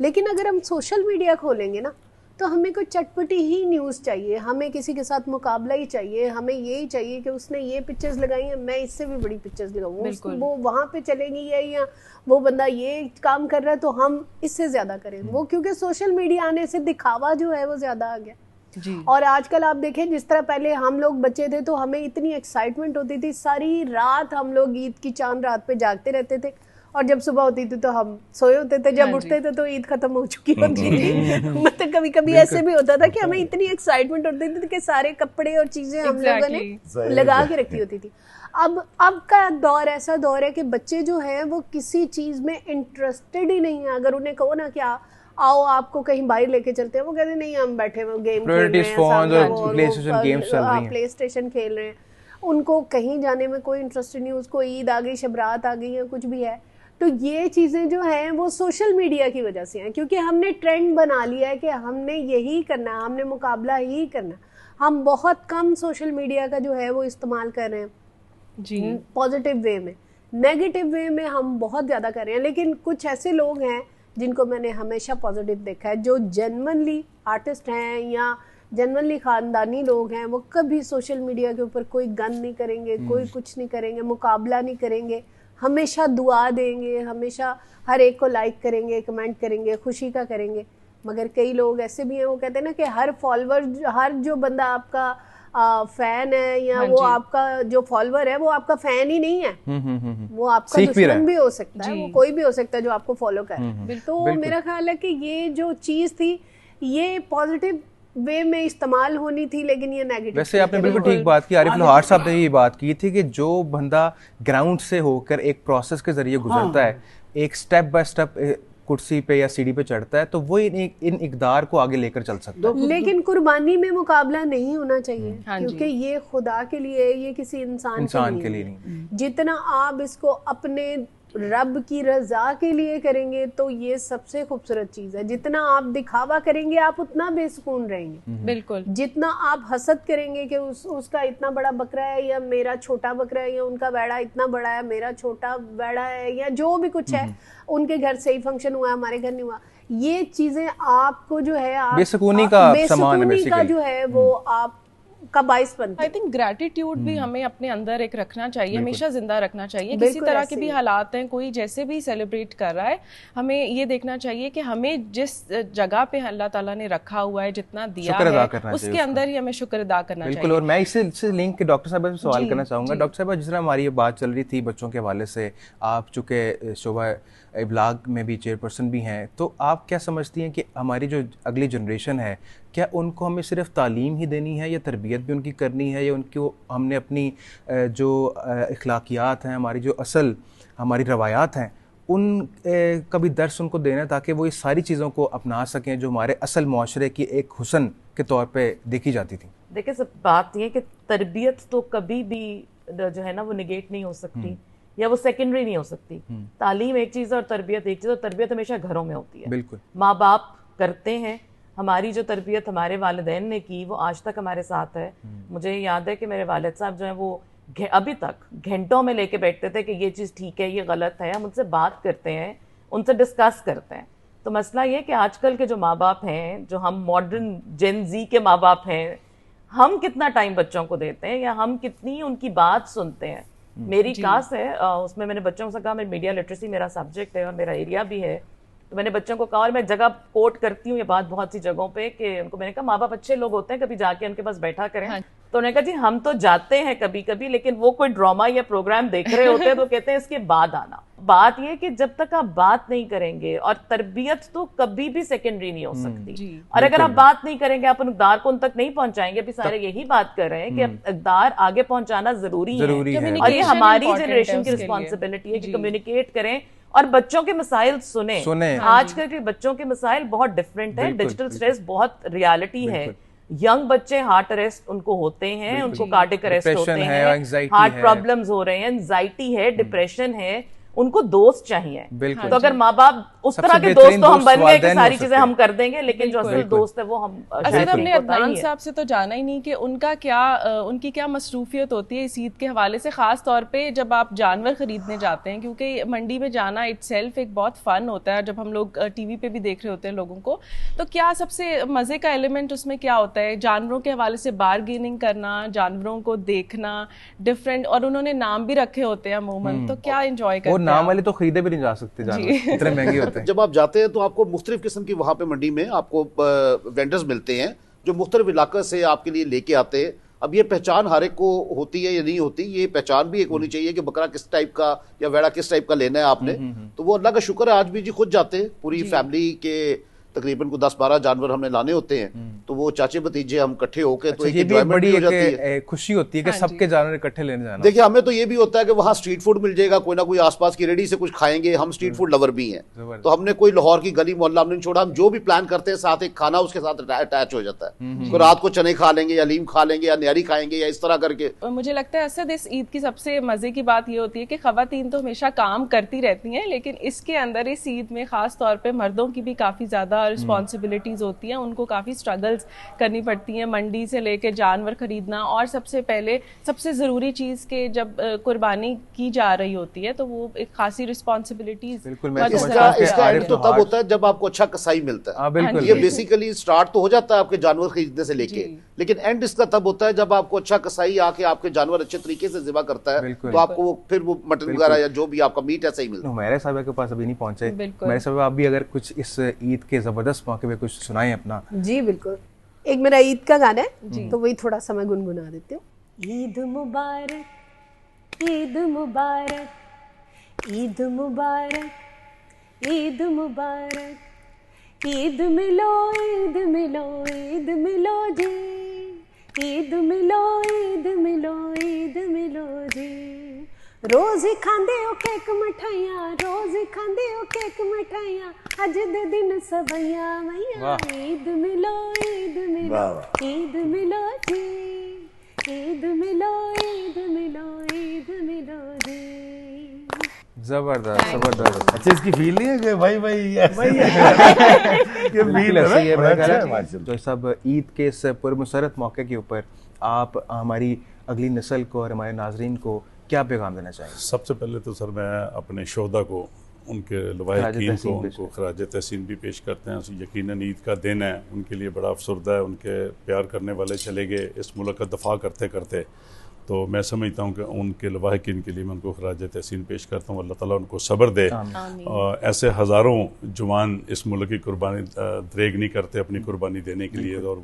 लेकिन अगर हम सोशल मीडिया खोलेंगे ना तो हमें कोई चटपटी ही न्यूज़ चाहिए, हमें किसी के साथ मुकाबला ही चाहिए, हमें यही चाहिए कि उसने ये पिक्चर्स लगाई हैं, मैं इससे भी बड़ी पिक्चर्स लगाऊँ, वो वहाँ पे चलेगी या वो बंदा ये काम कर रहा है तो हम इससे ज़्यादा करें। वो क्योंकि सोशल मीडिया आने से दिखावा जो है वो ज़्यादा आ गया जी। और आजकल आप देखें, जिस तरह पहले हम लोग बच्चे थे तो हमें इतनी एक्साइटमेंट होती थी, सारी रात हम लोग ईद की चांद रात पे जागते रहते थे और जब सुबह होती थी तो हम सोए होते थे, जब उठते थे तो ईद खत्म हो चुकी होती थी। मतलब कभी कभी ऐसे भी होता था कि हमें इतनी एक्साइटमेंट होती थी कि सारे कपड़े और चीजें हम लोगों ने लगा के रखी होती थी। अब का दौर ऐसा दौर है कि बच्चे जो हैं वो किसी चीज में इंटरेस्टेड ही नहीं है। अगर उन्हें कहो ना कि आओ आपको कहीं बाहर लेके चलते हैं, वो कहते नहीं हम बैठे हुए गेम खेल रहे हैं, प्ले स्टेशन खेल रहे हैं, उनको कहीं जाने में कोई इंटरेस्ट नहीं, उसको ईद आ गई, शबरात आ गई है, कुछ भी है। तो ये चीज़ें जो हैं वो सोशल मीडिया की वजह से हैं, क्योंकि हमने ट्रेंड बना लिया है कि हमने यही करना है, हमने मुकाबला ही करना है। हम बहुत कम सोशल मीडिया का जो है वो इस्तेमाल कर रहे हैं जी पॉजिटिव वे में, नेगेटिव वे में हम बहुत ज़्यादा कर रहे हैं। लेकिन कुछ ऐसे लोग हैं जिनको मैंने हमेशा पॉजिटिव देखा है, जो जेन्युइनली आर्टिस्ट हैं या जेन्युइनली ख़ानदानी लोग हैं, वो कभी सोशल मीडिया के ऊपर कोई गन नहीं करेंगे, कोई कुछ नहीं करेंगे, मुकाबला नहीं करेंगे, हमेशा दुआ देंगे, हमेशा हर एक को लाइक करेंगे, कमेंट करेंगे, खुशी का करेंगे। मगर कई लोग ऐसे भी हैं, वो कहते हैं ना कि हर फॉलोअर, हर जो बंदा आपका फैन है या वो आपका जो फॉलोअर है वो आपका फैन ही नहीं है, वो आपका दुश्मन भी हो सकता है, वो कोई भी हो सकता है जो आपको फॉलो करे। तो मेरा ख्याल है कि ये जो चीज़ थी ये पॉजिटिव वे में इस्तेमाल होनी थी, लेकिन ये नेगेटिव। वैसे आपने बिल्कुल ठीक बात की। आरिफ लोहार साहब ने ये बात की थी कि जो बंदा ग्राउंड से होकर एक प्रोसेस के जरिए गुजरता है, एक स्टेप बाय स्टेप कुर्सी पे या सीढ़ी पे चढ़ता है, तो वो इन इकदार को आगे लेकर चल सकता है। लेकिन कुर्बानी में मुकाबला नहीं होना चाहिए, क्योंकि ये खुदा के लिए, ये किसी इंसान के लिए नहीं। जितना आप इसको अपने रब की रजा के लिए करेंगे तो ये सबसे खूबसूरत चीज है। जितना आप दिखावा करेंगे आप उतना बेसुकून रहेंगे। बिल्कुल। जितना आप हसद करेंगे कि उसका इतना बड़ा बकरा है या मेरा छोटा बकरा है, या उनका बैड़ा इतना बड़ा है मेरा छोटा बैड़ा है, या जो भी कुछ है, उनके घर से ही फंक्शन हुआ हमारे घर नहीं हुआ, ये चीजें आपको जो है बेसुकूनी का सामान का जो है वो आप का बाइस बनती है। आई थिंक ग्रैटिट्यूड भी हमें अपने अंदर एक रखना चाहिए, हमेशा जिंदा रखना चाहिए। किसी तरह के भी हालात हैं, कोई जैसे भी सेलिब्रेट कर रहा है, हमें ये देखना चाहिए कि हमें जिस जगह पे अल्लाह ताला ने रखा हुआ है, जितना दिया है, उसके अंदर ही हमें शुक्र अदा करना चाहिए। बिल्कुल। और मैं इससे लिंक के डॉक्टर साहब से सवाल करना चाहूँगा। डॉक्टर साहब, जिस तरह हमारी ये बात चल रही थी बच्चों के हवाले से, आप चूँकि शोबा इब्लाग में भी चेयरपर्सन भी हैं, तो आप क्या समझती हैं कि हमारी जो अगली जनरेशन है, क्या उनको हमें सिर्फ तालीम ही देनी है या तरबियत भी उनकी करनी है, या उनको हमने अपनी जो अखलाकियात हैं, हमारी जो असल हमारी रवायात हैं, उन कभी दर्स उनको देना है ताकि वो इस सारी चीज़ों को अपना सकें जो हमारे असल मुआशरे की एक हुस्न के तौर पे देखी जाती थी? देखिए, सब बात ये कि तरबियत तो कभी भी जो है ना वो निगेट नहीं हो सकती या वो सेकेंडरी नहीं हो सकती। तालीम एक चीज़ है और तरबियत एक चीज़, और तरबियत हमेशा घरों में होती है। बिल्कुल। माँ बाप करते हैं। हमारी जो तरबियत हमारे वालिदैन ने की वो आज तक हमारे साथ है। मुझे याद है कि मेरे वालिद साहब जो है वो अभी तक घंटों में लेके बैठते थे कि ये चीज़ ठीक है, ये गलत है। हम उनसे बात करते हैं, उनसे डिस्कस करते हैं। तो मसला ये कि आजकल के जो माँ बाप हैं, जो हम मॉडर्न जेन ज़ी के माँ बाप हैं, हम कितना टाइम बच्चों को देते हैं या हम कितनी उनकी बात सुनते हैं। मेरी क्लास है, उसमें मैंने बच्चों से कहा, मेरी मीडिया लिटरेसी मेरा सब्जेक्ट है और मेरा एरिया भी है, तो मैंने बच्चों को कहा, और मैं जगह कोट करती हूँ ये बात बहुत सी जगहों पे, कि उनको मैंने कहा माँ बाप अच्छे लोग होते हैं, कभी जाके उनके पास बैठा करें। हाँ। तो उन्होंने कहा जी हम तो जाते हैं कभी कभी, लेकिन वो कोई ड्रामा या प्रोग्राम देख रहे होते हैं तो कहते हैं इसके बाद आना। बात ये कि जब तक आप बात नहीं करेंगे, और तरबियत तो कभी भी सेकेंडरी नहीं हो सकती, और अगर आप बात नहीं करेंगे, आप इक़दार को उन तक नहीं पहुंचाएंगे। अभी सारे यही बात कर रहे हैं कि इक़दार आगे पहुंचाना जरूरी है, और ये हमारी जनरेशन की रिस्पॉन्सिबिलिटी है कि कम्युनिकेट करें और बच्चों के मसाइल सुने। आजकल के बच्चों के मसाइल बहुत डिफरेंट है। डिजिटल स्ट्रेस बहुत रियलिटी है। यंग बच्चे हार्ट अरेस्ट उनको होते हैं, उनको कार्डियक अरेस्ट होते हैं, हार्ट प्रॉब्लम्स हो रहे हैं, एंजाइटी है, डिप्रेशन है, उनको दोस्त चाहिए। तो अगर माँ बाप उस तरह के दोस्त तो हम बन गए कि सारी चीजें हम कर देंगे, लेकिन जो असल दोस्त है वो हम असल हमने अदनान साहब से तो जाना ही नहीं कि उनका क्या उनकी क्या मसरूफियत होती है इस ईद के हवाले से, खास तौर पे जब आप जानवर खरीदने जाते हैं, क्योंकि मंडी में जाना इटसेल्फ एक बहुत फन होता है। जब हम लोग टीवी पे भी देख रहे होते हैं लोगों को, तो क्या सबसे मजे का एलिमेंट उसमें क्या होता है? जानवरों के हवाले से बार्गेनिंग करना, जानवरों को देखना, डिफरेंट, और उन्होंने नाम भी रखे होते हैं अमूमन, तो क्या एंजॉय करते हैं? नाम वाले तो खरीदे भी नहीं जा सकते जानवर, इतने महंगे होते हैं। जब आप जाते हैं तो आपको मुख्तलिफ किस्म की वहाँ पे मंडी में आपको वेंडर्स मिलते हैं जो मुख्तलिफ इलाके से आपके लिए लेके आते हैं। अब ये पहचान हर एक को होती है या नहीं होती, ये पहचान भी एक होनी चाहिए कि बकरा किस टाइप का या वेड़ा किस टाइप का लेना है आपने। तो वो अल्लाह का शुक्र है आज भी जी खुद जाते हैं, पूरी फैमिली के तकरीबन को 10-12 जानवर हमने लाने होते हैं, तो वो चाचे भतीजे हम इकट्ठे होकर तो ये भी बड़ी एक खुशी होती है कि सबके जानवर इकट्ठे लेने जाना। देखिए हमें तो ये भी होता है कि वहाँ स्ट्रीट फूड मिल जाएगा, कोई ना कोई आसपास की रेडी से कुछ खाएंगे। हम स्ट्रीट फूड लवर भी हैं, तो हमने कोई लाहौर की गली मोहल्ला हमने छोड़ा। हम जो भी प्लान करते हैं साथ एक खाना उसके साथ अटैच हो जाता है। तो रात को चने खा लेंगे या लीम खा लेंगे या न्यारी खाएंगे या इस तरह करके। मुझे लगता है असद इस ईद की सबसे मजे की बात ये होती है कि खवातीन तो हमेशा काम करती रहती हैं, लेकिन इसके अंदर इस ईद में खास तौर पे मर्दों की भी काफी ज्यादा रिस्पॉन्सिबिलिटीज होती हैं। उनको काफी स्ट्रगल्स करनी पड़ती हैं, मंडी से लेके जानवर खरीदना, और सबसे पहले सबसे जरूरी चीज के जब कुर्बानी की जा रही होती है तो वो एक खासी रिस्पॉन्सिबिलिटीज। इसका एंड तो तब होता है जब आपको अच्छा कसाई मिलता है। ये बेसिकली स्टार्ट तो हो जाता है आपके जानवर खरीदने से लेके, लेकिन एंड इसका तब होता है जब आपको अच्छा कसाई आके आपके जानवर अच्छे तरीके से ज़िबा करता है, तो आपको फिर वो मटन वगैरह या जो भी आपका मीट है सही मिलता है। मेरे साहब के पास अभी नहीं पहुंचे, मेरे साहब आप भी अगर कुछ इस ईद के जबरदस्त मौके पे कुछ सुनाएं अपना। जी बिल्कुल, एक मेरा ईद का गाना है तो वही थोड़ा सा मैं गुनगुना देती हूँ। ईद मुबारक, ईद मुबारक, ईद मुबारक, ईद मुबारक, ईद मिलो, ईद मिलो, ईद मिलो जी, ईद मिलो, ईद मिलो, ईद मिलो जी। रोज ही खांदे हो केक मिठाइयां, रोज ही खांदे हो केक मिठाइयां, अज दे दिन सभैया मैया, ईद मिलो, ईद मिलो, ईद मिलो जी, ईद मिलो, ईद मिलो, ईद मिलो जी। जबरदस्त जबरदस्त। अच्छा इसकी फील नहीं है कि भाई भाई ये फील है। तो सब ईद के इस पुरमसरत मौके के ऊपर आप हमारी अगली नस्ल को और हमारे नाजरीन को क्या पैगाम देना चाहिए? सबसे पहले तो सर मैं अपने शोधा को उनके लवाहिकीन को उनको खराज तहसीन भी पेश करते हैं। यकीनन ईद का दिन है, उनके लिए बड़ा अफसरदा है, उनके प्यार करने वाले चले गए इस मुल्क का दफा करते करते। तो मैं समझता हूँ कि उनके लवाहिकीन के लिए मैं उनको खराज तहसीन पेश करता हूँ। अल्लाह ताला उनको सब्र दे। ऐसे हज़ारों जवान इस मुल्क की कुर्बानी दरेग नहीं करते अपनी कुर्बानी देने के लिए, और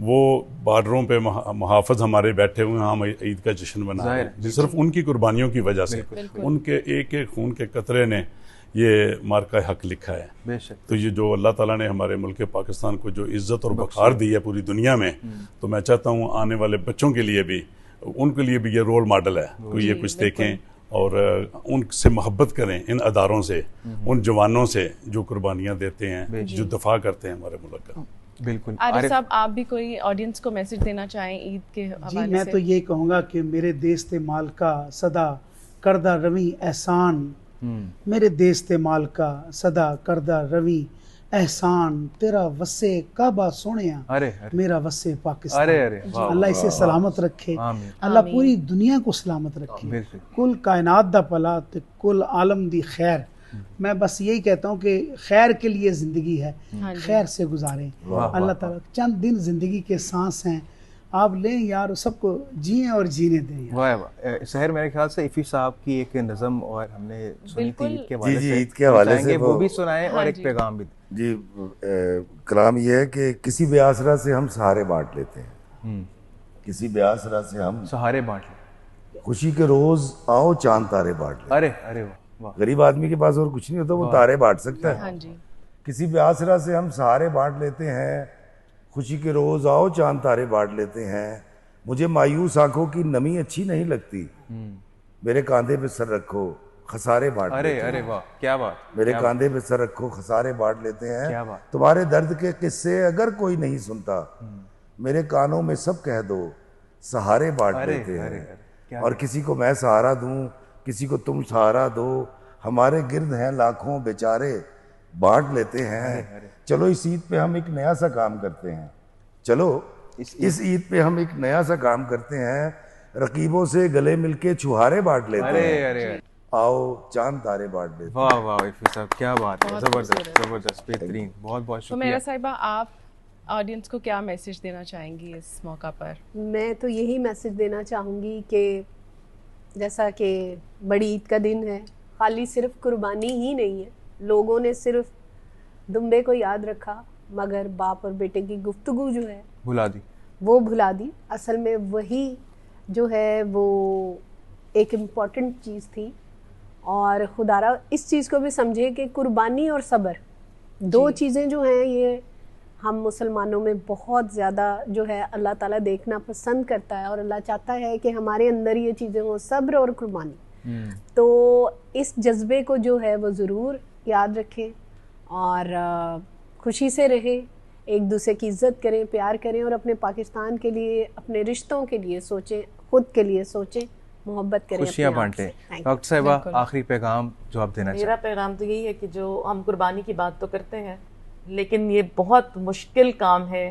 वो बॉर्डरों पे मुहाफ़िज़ हमारे बैठे हुए हैं, हम ईद का जश्न मना रहे हैं सिर्फ उनकी कुर्बानियों की वजह से। उनके एक एक खून के कतरे ने ये मार्का हक लिखा है। तो ये जो अल्लाह ताला ने हमारे मुल्क पाकिस्तान को जो इज़्ज़त और वक़ार दी है पूरी दुनिया में, तो मैं चाहता हूँ आने वाले बच्चों के लिए भी, उनके लिए भी ये रोल मॉडल है। तो ये कुछ देखें और उनसे मोहब्बत करें, इन अदारों से, उन जवानों से जो कुर्बानियाँ देते हैं, जो दफा करते हैं हमारे मुल्क का। बिल्कुल। आरिफ साहब, आप भी कोई ऑडियंस को मैसेज देना चाहें ईद के हवाले से? मैं तो ये कहूँगा कि मेरे देश ते माल का सदा करदा रवि एहसान, मेरे देश ते माल का सदा करदा रवि एहसान, तेरा वसे काबा सोनिया, मेरा वसे पाकिस्तान। अल्लाह इसे सलामत रखे, अल्लाह पूरी दुनिया को सलामत रखे, कुल कायनात दा भला ते कुल आलम दी खैर। मैं बस यही कहता हूँ कि खैर के लिए ज़िंदगी है, खैर से गुजारें। अल्लाह ताला चंद दिन ज़िंदगी के सांस हैं, आप लें यार, सबको जिए और जीने दें। वाह वाह। शहर मेरे ख्याल से इफ़ी साहब की एक नज़म और हमने सुनी थी ईद के हवाले से, ईद के हवाले से वो भी सुनाएं और एक पैगाम भी जी। कलाम ये है कि किसी बेआसरा से हम सहारे बांट लेते हैं, किसी बेआसरा से हम सहारे बांट लेते, खुशी के रोज आओ चांद तारे बांट लेते। अरे अरे वाह। गरीब आदमी के पास और कुछ नहीं होता, वो तारे बांट सकता है। किसी बेआसरा से हम सहारे बांट लेते हैं, खुशी के रोज आओ चांद तारे बांट लेते हैं। मुझे मायूस आंखों की नमी अच्छी नहीं लगती, मेरे कांधे पे सर रखो खसारे बांट लेते हैं। अरे वाह, क्या बात। मेरे कांधे पे सर रखो खसारे बांट लेते हैं। तुम्हारे दर्द के किस्से अगर कोई नहीं सुनता, मेरे कानों में सब कह दो सहारे बांट लेते हैं। और किसी को मैं सहारा दूं, किसी को तुम सहारा दो, हमारे गिर्द हैं लाखों बेचारे बांट लेते हैं। चलो इस ईद पे हम एक नया सा काम करते हैं, चलो इस ईद पे हम एक नया सा काम करते हैं, रकीबों से गले मिलके छुहारे बांट लेते हैं। आओ चांद तारे बांट लेते हैं। वाह वाह इफ़ी साहब, क्या बात है, जबरदस्त जबरदस्त, बेहतरीन, बहुत बहुत शुक्रिया। तो मेरा साहिबा, आप ऑडियंस को क्या मैसेज देना चाहेंगी इस मौका पर? मैं तो यही मैसेज देना चाहूँगी कि जैसा कि बड़ी ईद का दिन है, खाली सिर्फ कुर्बानी ही नहीं है, लोगों ने सिर्फ दुम्बे को याद रखा मगर बाप और बेटे की गुफ्तगू जो है भुला दी, वो भुला दी। असल में वही जो है वो एक इम्पॉर्टेंट चीज़ थी। और खुदारा इस चीज़ को भी समझे कि कुर्बानी और सब्र दो चीज़ें जो हैं, ये हम मुसलमानों में बहुत ज़्यादा जो है अल्लाह ताला देखना पसंद करता है, और अल्लाह चाहता है कि हमारे अंदर ये चीज़ें हों, सब्र और कुर्बानी। तो इस जज्बे को जो है वो ज़रूर याद रखें और खुशी से रहें, एक दूसरे की इज़्ज़त करें, प्यार करें, और अपने पाकिस्तान के लिए, अपने रिश्तों के लिए सोचें, खुद के लिए सोचें, मोहब्बत करें, खुशियाँ बांटें। डॉक्टर साहिबा, आखिरी पैगाम जो आप देना चाहिए? मेरा पैगाम तो यही है कि जो हम कुर्बानी की बात तो करते हैं, लेकिन ये बहुत मुश्किल काम है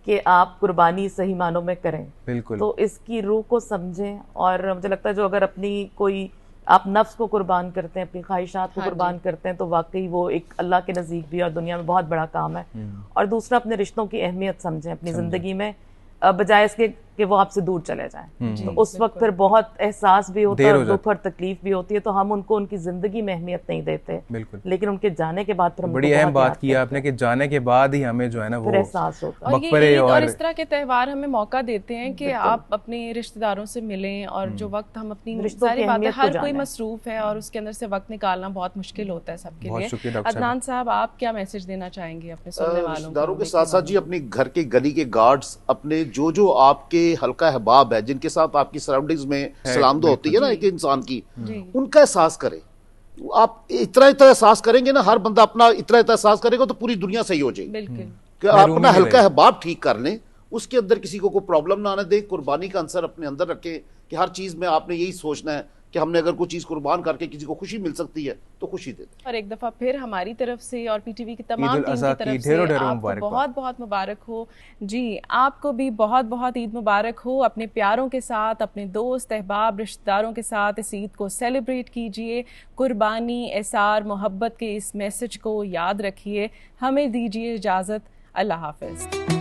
कि आप कुर्बानी सही मानों में करें। बिल्कुल। तो इसकी रूह को समझें, और मुझे लगता है जो अगर अपनी कोई आप नफ्स को कुर्बान करते हैं, अपनी ख्वाहिशात को कुर्बान करते हैं, तो वाकई वो एक अल्लाह के नज़दीक भी और दुनिया में बहुत बड़ा काम है। और दूसरा, अपने रिश्तों की अहमियत समझें अपनी ज़िंदगी में, बजाय इसके कि वो आपसे दूर चले जाएं। तो उस वक्त फिर बहुत एहसास भी होता है, दुख और तकलीफ भी होती है, तो हम उनको उनकी जिंदगी में अहमियत नहीं देते। बिल्कुल। लेकिन उनके जाने के बाद फिर बड़ी अहम बात की आपने कि जाने के बाद ही हमें जो है ना वो एहसास होता है। और इस तरह के त्यौहार हमें मौका देते हैं कि आप अपने रिश्तेदारों से मिलें, और जो वक्त हम अपनी सारी बातें, हर कोई मसरूफ है और उसके अंदर से वक्त निकालना बहुत मुश्किल होता है सबके लिए। अदनान साहब, आप क्या मैसेज देना चाहेंगे अपने सुनने वालों रिश्तेदारों के साथ साथ? जी, अपने घर के गली के गार्ड्स, अपने जो आपके हल्का अहबाब है, जिनके साथ आपकी सराउंडिंग्स में सलामदो होती है ना एक इंसान की, उनका एहसास करें। आप इतना एहसास करेंगे ना, हर बंदा अपना इतना एहसास करेगा तो पूरी दुनिया सही हो जाएगी। कि आप अपना हल्का अहबाब ठीक कर लें, उसके अंदर किसी को कोई प्रॉब्लम ना आने दें, कुर्बानी का अंसर अपने अंदर रखें कि हर चीज में आपने यही सोचना है कि हमने अगर कोई चीज़ कुर्बान करके किसी को खुशी मिल सकती है तो खुशी दे दें। और एक दफ़ा फिर हमारी तरफ से और पीटीवी की तमाम टीम की तरफ से आपको बहुत बहुत मुबारक हो। जी, आपको भी बहुत बहुत ईद मुबारक हो। अपने प्यारों के साथ, अपने दोस्त अहबाब रिश्तेदारों के साथ इस ईद को सेलिब्रेट कीजिए। कुर्बानी, एसार, मोहब्बत के इस मैसेज को याद रखिए। हमें दीजिए इजाज़त। अल्लाह हाफ़िज़।